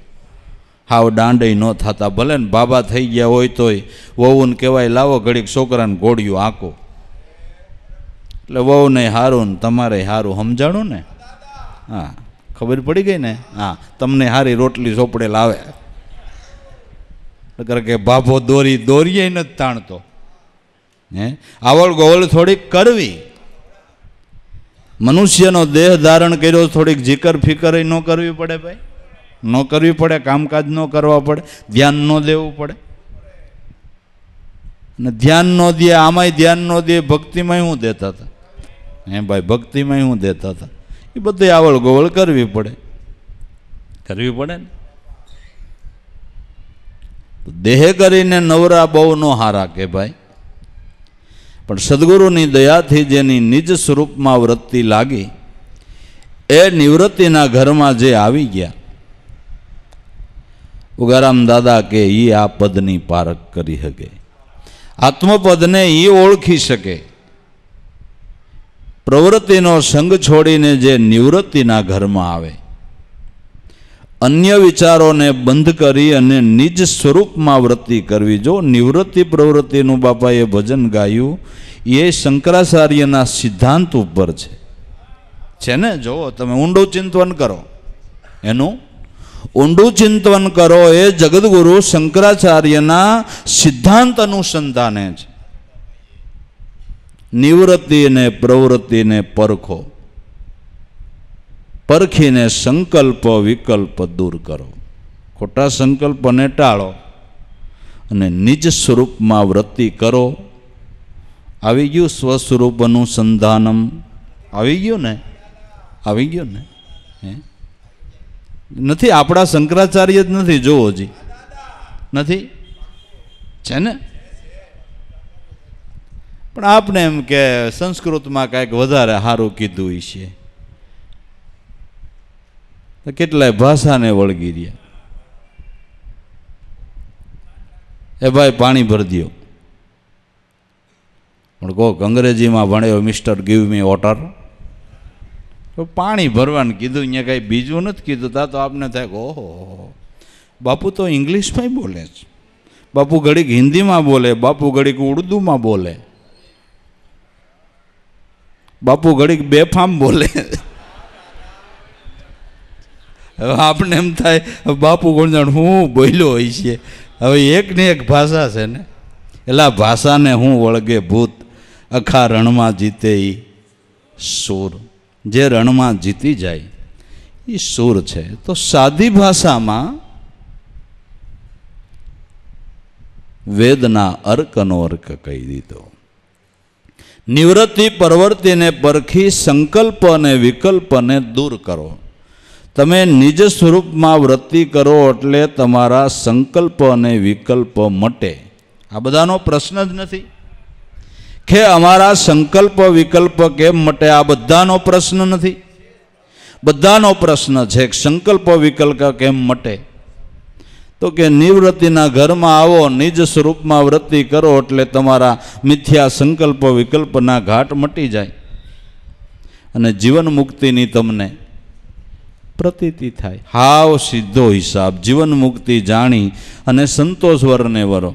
હાવ દાંડે ન થતા, ભલે ને બાબા થઈ ગયા હોય તોય વહુને કહેવાય લાવો ઘડીક છોકરાને ઘોડિયું આંકો. એટલે વહુ નહીં હારું ને તમારે હારું સમજાણું ને. હા, ખબર પડી ગઈ ને. હા, તમને હારી રોટલી ચોપડે લાવે. કે બાપો દોરીએ નથી તાણતો. હે, આવળ ગોવળ થોડીક કરવી. મનુષ્યનો દેહ ધારણ કર્યો, થોડીક જીકર ફિકર ન કરવી પડે ભાઈ. ન કરવી પડે, કામકાજ ન કરવા પડે, ધ્યાન ન દેવું પડે. ને ધ્યાન ન દે, આમાંય ધ્યાન ન દે, ભક્તિમાં શું દેતા હતા? હે ભાઈ, ભક્તિમાં શું દેતા હતા? એ બધી આવળ ગોવળ કરવી પડે ને. દેહ કરીને નવરા બહુ ન હારા કે ભાઈ. પણ સદગુરુની દયાથી જેની નિજ સ્વરૂપમાં વૃત્તિ લાગી, એ નિવૃત્તિના ઘરમાં જે આવી ગયા, ઉગારામ દાદા કે એ આ પદની પારખ કરી શકે, આત્મપદને એ ઓળખી શકે. પ્રવૃત્તિનો સંગ છોડીને જે નિવૃત્તિના ઘરમાં આવે, અન્ય વિચારોને બંધ કરી અને નિજ સ્વરૂપમાં વૃત્તિ કરવી. જો નિવૃત્તિ પ્રવૃત્તિનું બાપાએ ભજન ગાયું, એ શંકરાચાર્યના સિદ્ધાંત ઉપર છે ને. જો તમે ઊંડું ચિંતન કરો, એનું ઊંડું ચિંતન કરો, એ જગદગુરુ શંકરાચાર્યના સિદ્ધાંત અનુસંધાને છે. નિવૃત્તિ અને પ્રવૃત્તિને પરખો, પરખીને સંકલ્પ વિકલ્પ દૂર કરો, ખોટા સંકલ્પને ટાળો અને નિજ સ્વરૂપમાં વૃત્તિ કરો. આવી ગયું સ્વસ્વરૂપ અનુસંધાનમ? આવી ગયું ને? આવી ગયું ને? નથી, આપણા શંકરાચાર્ય જ નથી. જોવો જી, નથી, છે ને. પણ આપણે એમ કે સંસ્કૃતમાં કાંઈક વધારે સારું કીધું છે, કેટલાય ભાષાને વળગી રહ્યા. એ ભાઈ પાણી ભરી દો, પણ કોક અંગ્રેજીમાં ભણ્યો, મિસ્ટર ગીવ મી વોટર. પાણી ભરવાનું કીધું, અહીંયા કાંઈ બીજું નથી કીધું. તા તો આપને થાય કે ઓહો, બાપુ તો ઇંગ્લિશમાં બોલે છે, બાપુ ઘડીક હિન્દીમાં બોલે, બાપુ ઘડીક ઉર્દુમાં બોલે, બાપુ ઘડીક બેફામ બોલે. હવે આપણે એમ થાય બાપુ કોણ જાણ હું બોલ્યો હોય છે. હવે એક ને એક ભાષા છે ને, એટલે આ ભાષાને હું વળગે ભૂત, અખા રણમાં જીતે એ સૂર. જે રણમાં જીતી જાય એ સૂર છે. તો સાદી ભાષામાં વેદના અર્કનો અર્ક કહી દીધો. નિવૃત્તિ પ્રવૃત્તિને પરખી સંકલ્પ અને વિકલ્પને દૂર કરો. તમે નિજ સ્વરૂપમાં વૃત્તિ કરો એટલે તમારા સંકલ્પ અને વિકલ્પ મટે. આ બધાનો પ્રશ્ન જ નથી કે અમારા સંકલ્પ વિકલ્પ કેમ મટે. આ બધાનો પ્રશ્ન નથી. બધાનો પ્રશ્ન છે કે સંકલ્પ વિકલ્પ કેમ મટે. તો કે નિવૃત્તિના ઘરમાં આવો, નિજ સ્વરૂપમાં વૃત્તિ કરો એટલે તમારા મિથ્યા સંકલ્પ વિકલ્પના ઘાટ મટી જાય અને જીવન મુક્તિની તમને પ્રતીતિ થાય. હાવ સીધો હિસાબ. જીવન મુક્તિ જાણી અને સંતોષ વરને વરો,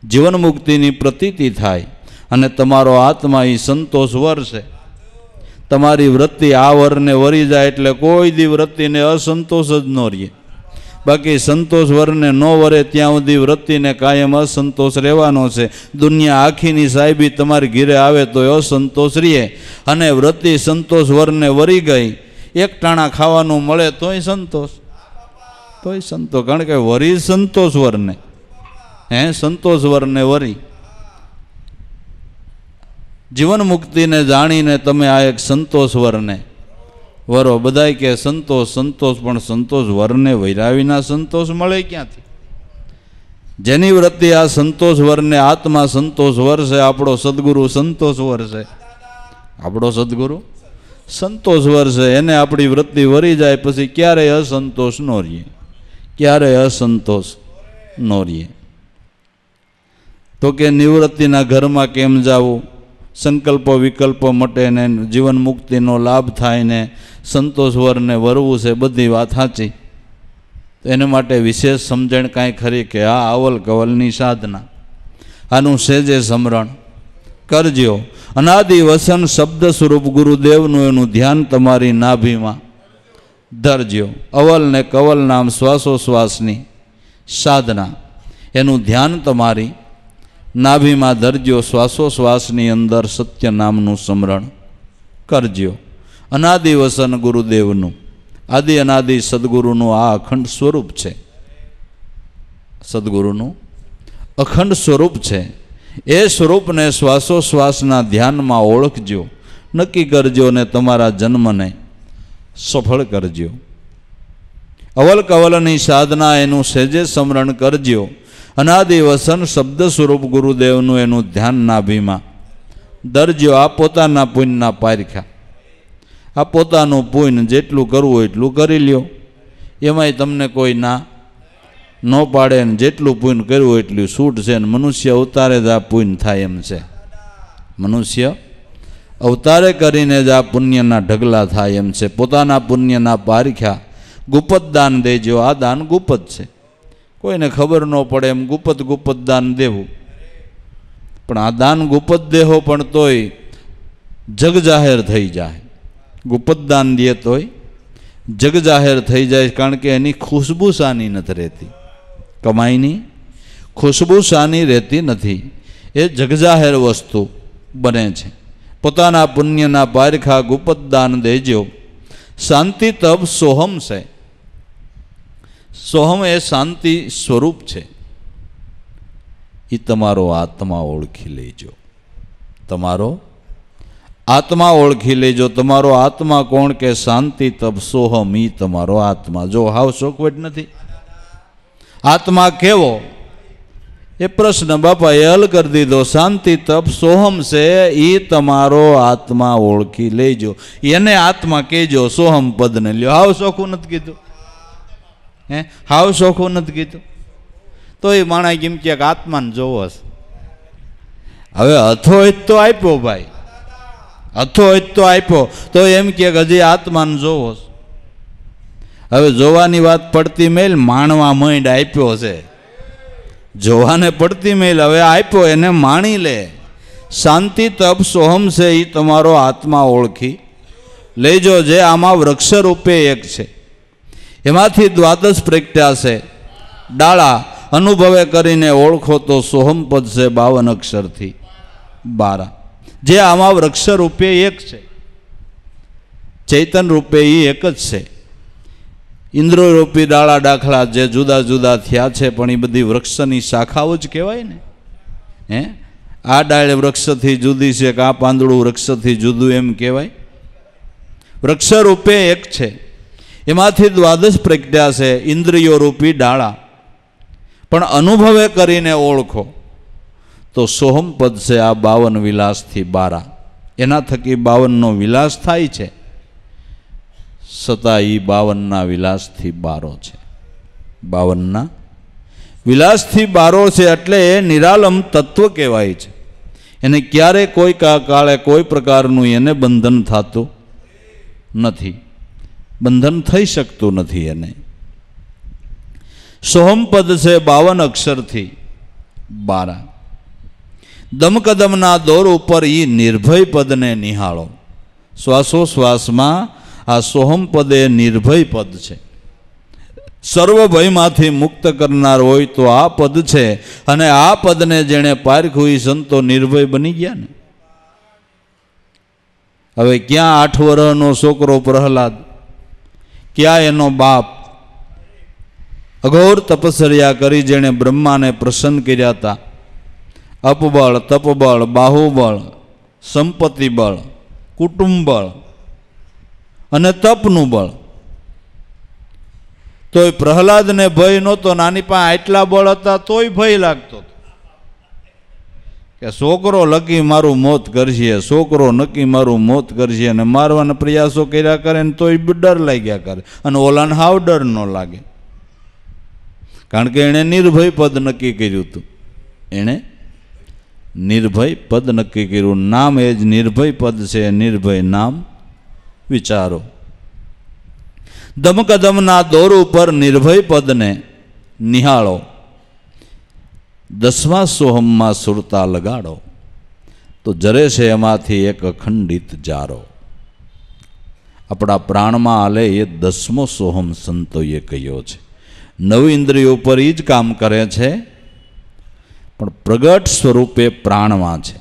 જીવન મુક્તિની પ્રતીતિ થાય અને તમારો આત્મા એ સંતોષ વર છે. તમારી વૃત્તિ આ વરને વરી જાય એટલે કોઈ દી વૃત્તિને અસંતોષ જ ન રહે. બાકી સંતોષ વરને ન વરે ત્યાં સુધી વૃત્તિને કાયમ અસંતોષ રહેવાનો છે. દુનિયા આખીની સાહેબી તમારી ઘીરે આવે તો અસંતોષ રહે, અને વૃત્તિ સંતોષ વરને વરી ગઈ, એક ટાણા ખાવાનું મળે તોય સંતોષ. કારણ કે વરી સંતોષ વરને, સંતોષ વરને વરી. જીવન મુક્તિને જાણીને તમે આ એક સંતોષ વરને વરો. બધાય કે સંતોષ સંતોષ, પણ સંતોષ વરને વૈરા વિના સંતોષ મળે ક્યાંથી? જેની વૃત્તિ આ સંતોષ વરને, આત્મા સંતોષ વર છે, આપણો સદગુરુ સંતોષ વર છે, આપણો સદગુરુ સંતોષ વર છે, એને આપણી વૃત્તિ વરી જાય પછી ક્યારેય અસંતોષ ન રહીએ, ક્યારેય અસંતોષ ન રહીએ. તો કે નિવૃત્તિના ઘરમાં કેમ જવું? સંકલ્પ વિકલ્પ મટે ને જીવન મુક્તિનો લાભ થાય ને સંતોષ વરને વરવું છે. બધી વાત સાચી. એને માટે વિશેષ સમજણ કાંઈ ખરી કે આ અવલ કવલની સાધના, આનું સેજે સમરણ, करजो। अनादि वसन शब्द स्वरूप गुरुदेवનું એનું ધ્યાન તમારી નાભીમાં ધરજો। અવલ ને કવલ નામ શ્વાસોશ્વાસની સાધના એનું ધ્યાન તમારી નાભીમાં ધરજો। શ્વાસોશ્વાસની અંદર સત્ય નામનું સ્મરણ કરજો। અનાદિ વસન ગુરુદેવનું આદિ અનાદિ સદગુરુનું આ અખંડ સ્વરૂપ છે, સદગુરુનું અખંડ સ્વરૂપ છે। એ સ્વરૂપને શ્વાસોશ્વાસના ધ્યાનમાં ઓળખજો, નક્કી કરજો ને તમારા જન્મને સફળ કરજો। અવલ કવલની સાધના એનું સહેજે સ્મરણ કરજો। અનાદિ વસન શબ્દ સ્વરૂપ ગુરુદેવનું એનું ધ્યાન નાભીમાં ધરજો। આ પોતાના પુણ્યના પારખા, આ પોતાનું પુણ્ય જેટલું કરવું એટલું કરી લ્યો, એમાંય તમને કોઈ ના ન પાડે ને જેટલું પુણ્ય કર્યું એટલું છૂટ છે। ને મનુષ્ય અવતારે જ આ પુણ્ય થાય એમ છે, મનુષ્ય અવતારે કરીને જ આ પુણ્યના ઢગલા થાય એમ છે। પોતાના પુણ્યના પારખ્યા ગુપ્ત દાન દેજો। આ દાન ગુપ્ત છે, કોઈને ખબર ન પડે એમ ગુપ્ત ગુપ્ત દાન દેવું, પણ આ દાન ગુપ્ત દેહો પણ તોય જગ જાહેર થઈ જાય। ગુપ્ત દાન દે તોય જગ જાહેર થઈ જાય, કારણ કે એની ખુશ્બુ સાની નથી રહેતી, કમાઈની ખુશ્બુ સાની રહેતી નથી, એ જગજાહેર વસ્તુ બને છે। પોતાના પુણ્યના પારખા ગુપ્ત દાન દેજો। શાંતિ તપ સોહમ છે, સોહમ એ શાંતિ સ્વરૂપ છે, એ તમારો આત્મા ઓળખી લેજો। તમારો આત્મા ઓળખી લેજો। તમારો આત્મા કોણ કે શાંતિ તપ સોહમ, એ તમારો આત્મા। જો હાવ શોકવટ નથી, આત્મા કેવો એ પ્રશ્ન બાપા એ હલ કરી દીધો। શાંતિ તપ સોહમ છે, એ તમારો આત્મા ઓળખી લેજો। એને આત્મા કહેજો, સોહમ પદને લ્યો। હાવ શોખું નથી કીધું, હે હાવ શોખું નથી કીધું, તો એ માણસ કેમ કે આત્માને જોવો છે। હવે અથોહિત તો આપ્યો ભાઈ, અથોહિત તો આપ્યો, તો એમ કે હજી આત્માને જોવો છે। હવે જોવાની વાત પડતી મેલ, માણવા માંડ આપ્યો છે, જોવાને પડતી મેલ, હવે આપ્યો એને માણી લે। શાંતિ તપ સોહમ છે, એ તમારો આત્મા ઓળખી લેજો। જે આમાં વૃક્ષ રૂપે એક છે, એમાંથી દ્વાદશ પ્રગટ્યા છે ડાળા, અનુભવે કરીને ઓળખો તો સોહમ પદ છે 52 અક્ષરથી 12। જે આમાં વૃક્ષ રૂપે એક છે, ચૈતન રૂપે એ એક જ છે। ઇન્દ્રો રૂપી ડાળા દાખલા જે જુદા જુદા થયા છે, પણ એ બધી વૃક્ષની શાખાઓ જ કહેવાય ને। હે આ ડાળ વૃક્ષથી જુદી છે કે આ પાંદડું વૃક્ષથી જુદું એમ કહેવાય? વૃક્ષ રૂપે એક છે, એમાંથી દ્વાદશ પ્રજ્ઞા છે, ઇન્દ્રિયો રૂપી ડાળા, પણ અનુભવે કરીને ઓળખો તો સોહમ પદ છે આ 52 વિલાસથી 12। એના થકી 52નો વિલાસ થાય છે, છતાં એ 52ના વિલાસથી 12 છે। 52ના વિલાસથી 12 છે, એટલે એ નિરાલમ તત્વ કહેવાય છે। એને ક્યારે કોઈ કાળે કોઈ પ્રકારનું એને બંધન થતું નથી, બંધન થઈ શકતું નથી એને। સોહમ પદ છે 52 અક્ષરથી 12। દમકદમના દોર ઉપર એ નિર્ભય પદને નિહાળો। શ્વાસોશ્વાસમાં આ સોહમ પદ એ નિર્ભય પદ છે, સર્વ ભયમાંથી મુક્ત કરનાર હોય તો આ પદ છે। અને આ પદને જેણે પારખ્યું એ સંતો નિર્ભય બની ગયા ને। હવે ક્યાં 8 વર્ષનો છોકરો પ્રહલાદ, ક્યાં એનો બાપ અઘોર તપસ્યા કરી જેણે બ્રહ્માને પ્રસન્ન કર્યા હતા, અપબળ તપબળ બાહુબળ સંપત્તિ બળ કુટુંબ બળ અને તપનું બળ, તોય પ્રહલાદને ભય નહોતો। નાની પાસે આટલા બળ હતા તોય ભય લાગતો કે છોકરો લકી મારું મોત કરશે, છોકરો નક્કી મારું મોત કરશે, અને મારવાના પ્રયાસો કર્યા કરે ને તોય ડર લાગ્યા કરે, અને ઓલાને હાવ ડર ન લાગે, કારણ કે એણે નિર્ભય પદ નક્કી કર્યું હતું। એણે નિર્ભય પદ નક્કી કર્યું, નામ એ જ નિર્ભય પદ છે। નિર્ભય નામ વિચારો। દમકદમના દોર ઉપર નિર્ભય પદને નિહાળો, 10મા સોહમમાં સુરતા લગાડો તો જરે છે એમાંથી એક અખંડિત જારો. આપણા પ્રાણમાં હાલે એ 10મો સોહમ સંતોએ કહ્યો છે. 9 ઇન્દ્રિયો પર એ જ કામ કરે છે, પણ પ્રગટ સ્વરૂપે પ્રાણમાં છે.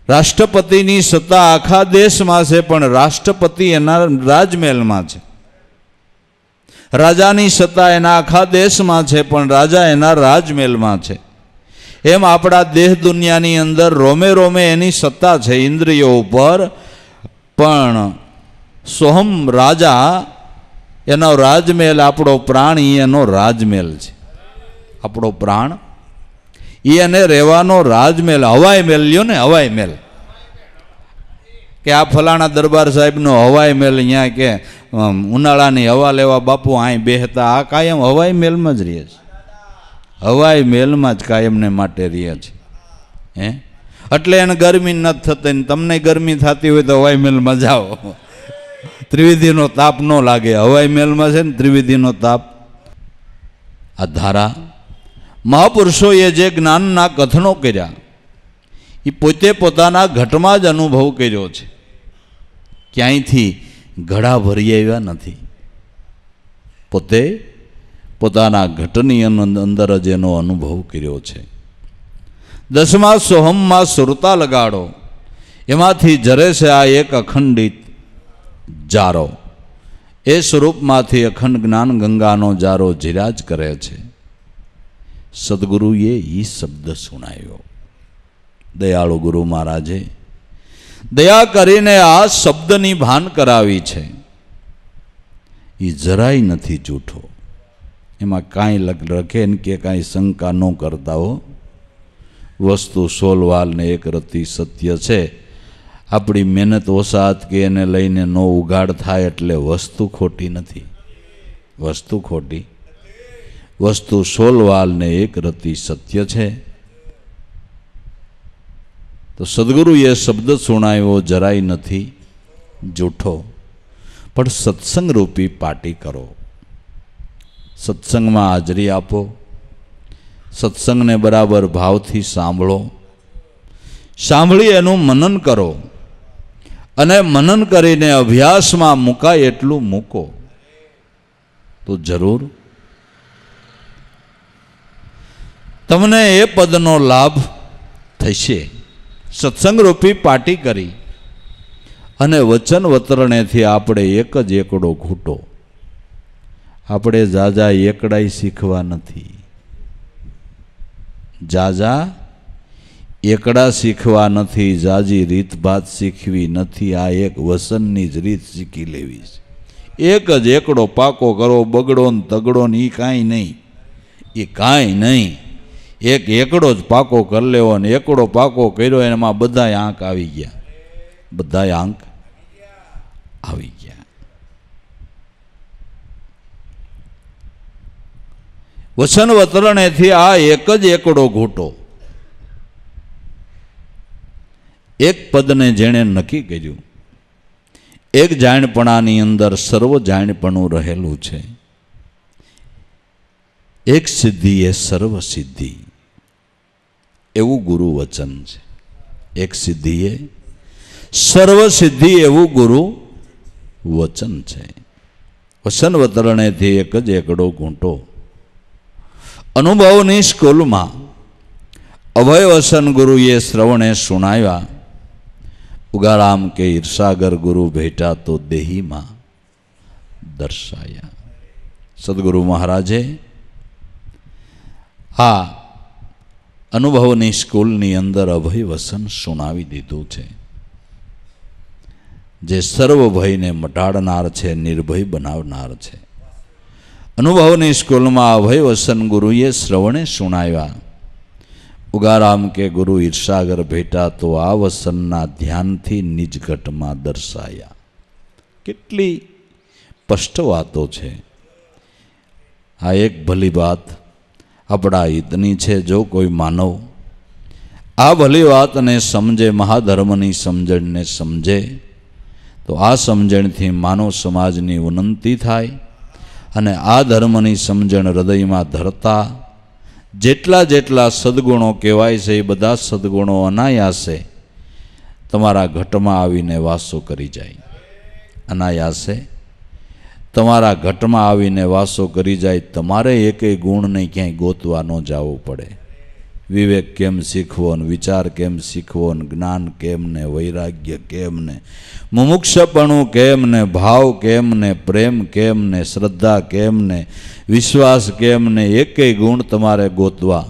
રાષ્ટ્રપતિની સત્તા આખા દેશમાં છે, પણ રાષ્ટ્રપતિ એના રાજમહેલમાં છે. રાજાની સત્તા એના આખા દેશમાં છે, પણ રાજા એના રાજમહેલમાં છે. એમ આપણા દેહ દુનિયાની અંદર રોમે રોમે એની સત્તા છે ઇન્દ્રિયો ઉપર, પણ સોહમ રાજા એનો રાજમહેલ, આપણો પ્રાણ એ એનો રાજમહેલ છે. આપણો પ્રાણ એ એને રહેવાનો રાજમહેલ, હવાઈ મહેલ લ્યો ને, હવાઈ મહેલ. કે આ ફલાણા દરબાર સાહેબનો હવાઈ મહેલ, અહીંયા કે ઉનાળાની હવા લેવા બાપુ અહીં બેહતા, આ કાયમ હવાઈ મહેલમાં જ રહે છે. હવાઈ મહેલમાં જ કાયમને માટે રહે છે. હે, એટલે એને ગરમી નથી થતી. ને તમને ગરમી થતી હોય તો હવાઈ મહેલમાં જાઓ, ત્રિવિધિનો તાપ ન લાગે. હવાઈ મહેલમાં છે ને ત્રિવિધિનો તાપ. આ ધારા મહાપુરુષોએ જે જ્ઞાનના કથનો કર્યા એ પોતે પોતાના ઘટમાં જ અનુભવ કર્યો છે. ક્યાંયથી ઘડા ભરી આવ્યા નથી. પોતે પોતાના ઘટની અંદર જ એનો અનુભવ કર્યો છે. 10મા સોહમમાં સુરતા લગાડો, એમાંથી જરે છે આ એક અખંડિત જારો. એ સ્વરૂપમાંથી અખંડ જ્ઞાન ગંગાનો જારો જીરા જ કરે છે. સદગુરુએ એ શબ્દ સુણાવ્યો. દયાળુ ગુરુ મહારાજે દયા કરીને આ શબ્દની ભાન કરાવી છે. એ જરાય નથી જૂઠો. એમાં કાંઈ લખે ને કે કાંઈ શંકા ન કરતા હો. વસ્તુ સોલવાલ ને એક રતી સત્ય છે. આપણી મહેનત ઓસાત કે એને લઈને નો ઉગાડ થાય એટલે વસ્તુ ખોટી નથી. વસ્તુ ખોટી, વસ્તુ સોલવાલ ને એક રતી સત્ય છે. તો સદગુરુએ શબ્દ સુણાવ્યો જરાય નથી જૂઠો. પણ સત્સંગ રૂપી પાર્ટી કરો. સત્સંગમાં હાજરી આપો. સત્સંગને બરાબર ભાવથી સાંભળો. સાંભળી એનું મનન કરો, અને મનન કરીને અભ્યાસમાં મુકાય એટલું મૂકો તો જરૂર તમને એ પદનો લાભ થશે. સત્સંગ રૂપી પાર્ટી કરી અને વચન વતરણેથી આપણે એક જ એકડો ઘૂંટો. આપણે જાજા એકડાઈ શીખવા નથી. જાજા એકડા શીખવા નથી. જાજી રીતભાત શીખવી નથી. આ એક વસનની જ રીત શીખી લેવી છે. એક જ એકડો પાકો કરો, બગડો ને તગડો ને એ કાંઈ નહીં. એ કાંઈ નહીં. એક એકડો જ પાકો કરી લેવો, ને એકડો પાકો કર્યો એમાં બધાય આંક આવી ગયા. બધાય આંક આવી ગયા. વચન વતરણેથી આ એક જ એકડો ઘૂંટો. એક પદને જેણે નક્કી કર્યું, એક જાણપણાની અંદર સર્વ જાણપણું રહેલું છે. એક સિદ્ધિ એ સર્વ સિદ્ધિ, એવું ગુરુ વચન છે. એક સિદ્ધિ એ સર્વ સિદ્ધિ, એવું ગુરુ વચન છે. વચન વતરણેથી એક જ એકડો ઘૂંટો. અનુભવની સ્કૂલમાં અભય વસન ગુરુએ શ્રવણે સુણાવ્યા. ઉગારામ કે ઈર્ષાગર ગુરુ ભેટા તો દેહીમાં દર્શાયા. સદગુરુ મહારાજે આ અનુભવની સ્કૂલની અંદર અભય વસન સુણાવી દીધું છે, જે સર્વ ભયને મટાડનાર છે, નિર્ભય બનાવનાર છે. અનુભવની સ્કૂલમાં અભય વસન ગુરુએ શ્રવણે સુણાવ્યા. ઉગારામ કે ગુરુ ઈર્ષાગર ભેટા તો આ વસનના ધ્યાનથી નિજઘટમાં દર્શાયા. કેટલી સ્પષ્ટ વાતો છે. આ એક ભલી વાત આપણા હિતની છે. જો કોઈ માનવ આ ભલી વાતને સમજે, મહાધર્મની સમજણને સમજે, તો આ સમજણથી માનવ સમાજની ઉન્નતિ થાય. અને આ ધર્મની સમજણ હૃદયમાં ધરતા જેટલા જેટલા સદગુણો કહેવાય છે એ બધા સદગુણો અનાયાસે તમારા ઘટમાં આવીને વાસો કરી જાય. અનાયાસે તમારા ઘટમાં આવીને વાસો કરી જાય. તમારે એકેય ગુણને ક્યાંય ગોતવા ન જવું પડે. વિવેક કેમ શીખવો ને, વિચાર કેમ શીખવો ને, જ્ઞાન કેમ ને, વૈરાગ્ય કેમ ને, મુમુક્ષપણું કેમ ને, ભાવ કેમ ને, પ્રેમ કેમ ને, શ્રદ્ધા કેમ ને, વિશ્વાસ કેમ ને, એકેય ગુણ તમારે ગોતવા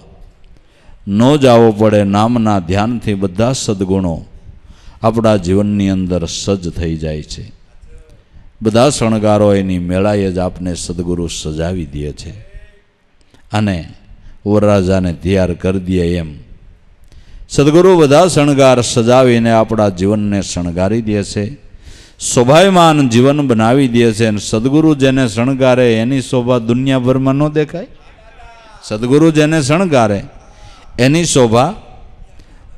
ન જવો પડે. નામના ધ્યાનથી બધા સદગુણો આપણા જીવનની અંદર સજ્જ થઈ જાય છે. બધા શણગારો એની મેળાએ જ આપને સદગુરુ સજાવી દે છે અને વરરાજાને તૈયાર કરી દે એમ સદગુરુ બધા શણગાર સજાવીને આપણા જીવનને શણગારી દે છે. શોભાયમાન જીવન બનાવી દે છે. અને સદગુરુ જેને શણગારે એની શોભા દુનિયાભરમાં ન દેખાય. સદગુરુ જેને શણગારે એની શોભા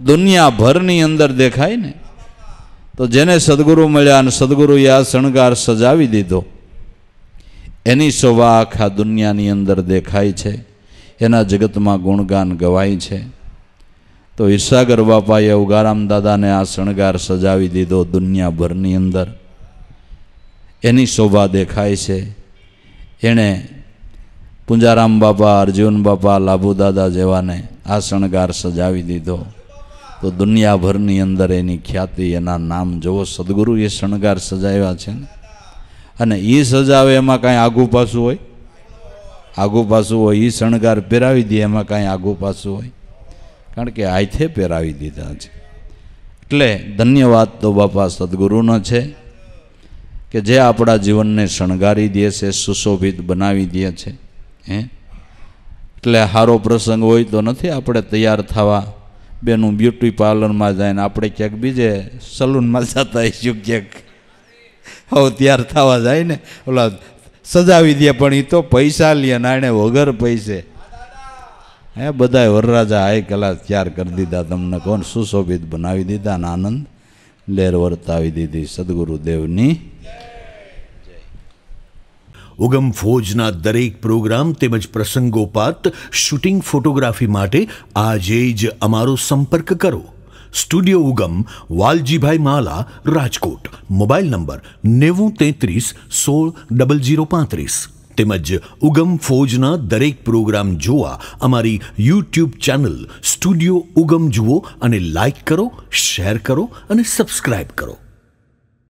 દુનિયાભરની અંદર દેખાય ને. તો જેને સદગુરુ મળ્યા અને સદગુરુએ આ શણગાર સજાવી દીધો એની શોભા આખા દુનિયાની અંદર દેખાય છે. એના જગતમાં ગુણગાન ગવાય છે. તો ઈર્ષાગર બાપાએ ઉગારામ દાદાને આ શણગાર સજાવી દીધો દુનિયાભરની અંદર. એની શોભા દેખાય છે. એણે પુંજારામ બાપા, અર્જુન બાપા, લાભુ દાદા જેવાને આ શણગાર સજાવી દીધો. તો દુનિયાભરની અંદર એની ખ્યાતિ, એના નામ જોવો. સદગુરુએ શણગાર સજાવ્યા છે ને. અને એ સજાવે એમાં કાંઈ આઘું પાછું હોય? આઘું પાછું હોય? એ શણગાર પહેરાવી દે એમાં કાંઈ આઘું પાછું હોય? કારણ કે હાથે પહેરાવી દીધા છે. એટલે ધન્યવાદ તો બાપા સદગુરુનો છે કે જે આપણા જીવનને શણગારી દે છે, સુશોભિત બનાવી દે છે. એટલે સારો પ્રસંગ હોય તો નથી આપણે તૈયાર થવા બેનું બ્યુટી પાર્લરમાં જાય ને આપણે ક્યાંક બીજે સલૂનમાં જતા હોઈશું ક્યાંક. હવે તૈયાર થવા જાય ને ઓલા સજાવી દે પણ એ તો પૈસા લે ને એને વગર પૈસે બધાય વરરાજા હાઈ કલાસ તૈયાર કરી દીધા. તમને કોણ સુશોભિત બનાવી દીધા ને આનંદ લહેર વર્તાવી દીધી. સદગુરુદેવની ઉગમ ફોજના દરેક પ્રોગ્રામ તેમજ પ્રસંગોપાત શૂટિંગ ફોટોગ્રાફી માટે આજે જ અમારો સંપર્ક કરો. Studio Ugam, Valjibhai Mala, Rajkot. Mobile number 9033160035. તેમજ ઉગમ ફોજના દરેક પ્રોગ્રામ જોવા અમારી યુટ્યુબ ચેનલ સ્ટુડિયો ઉગમ જુઓ અને લાઈક કરો, શેર કરો અને સબસ્ક્રાઈબ કરો.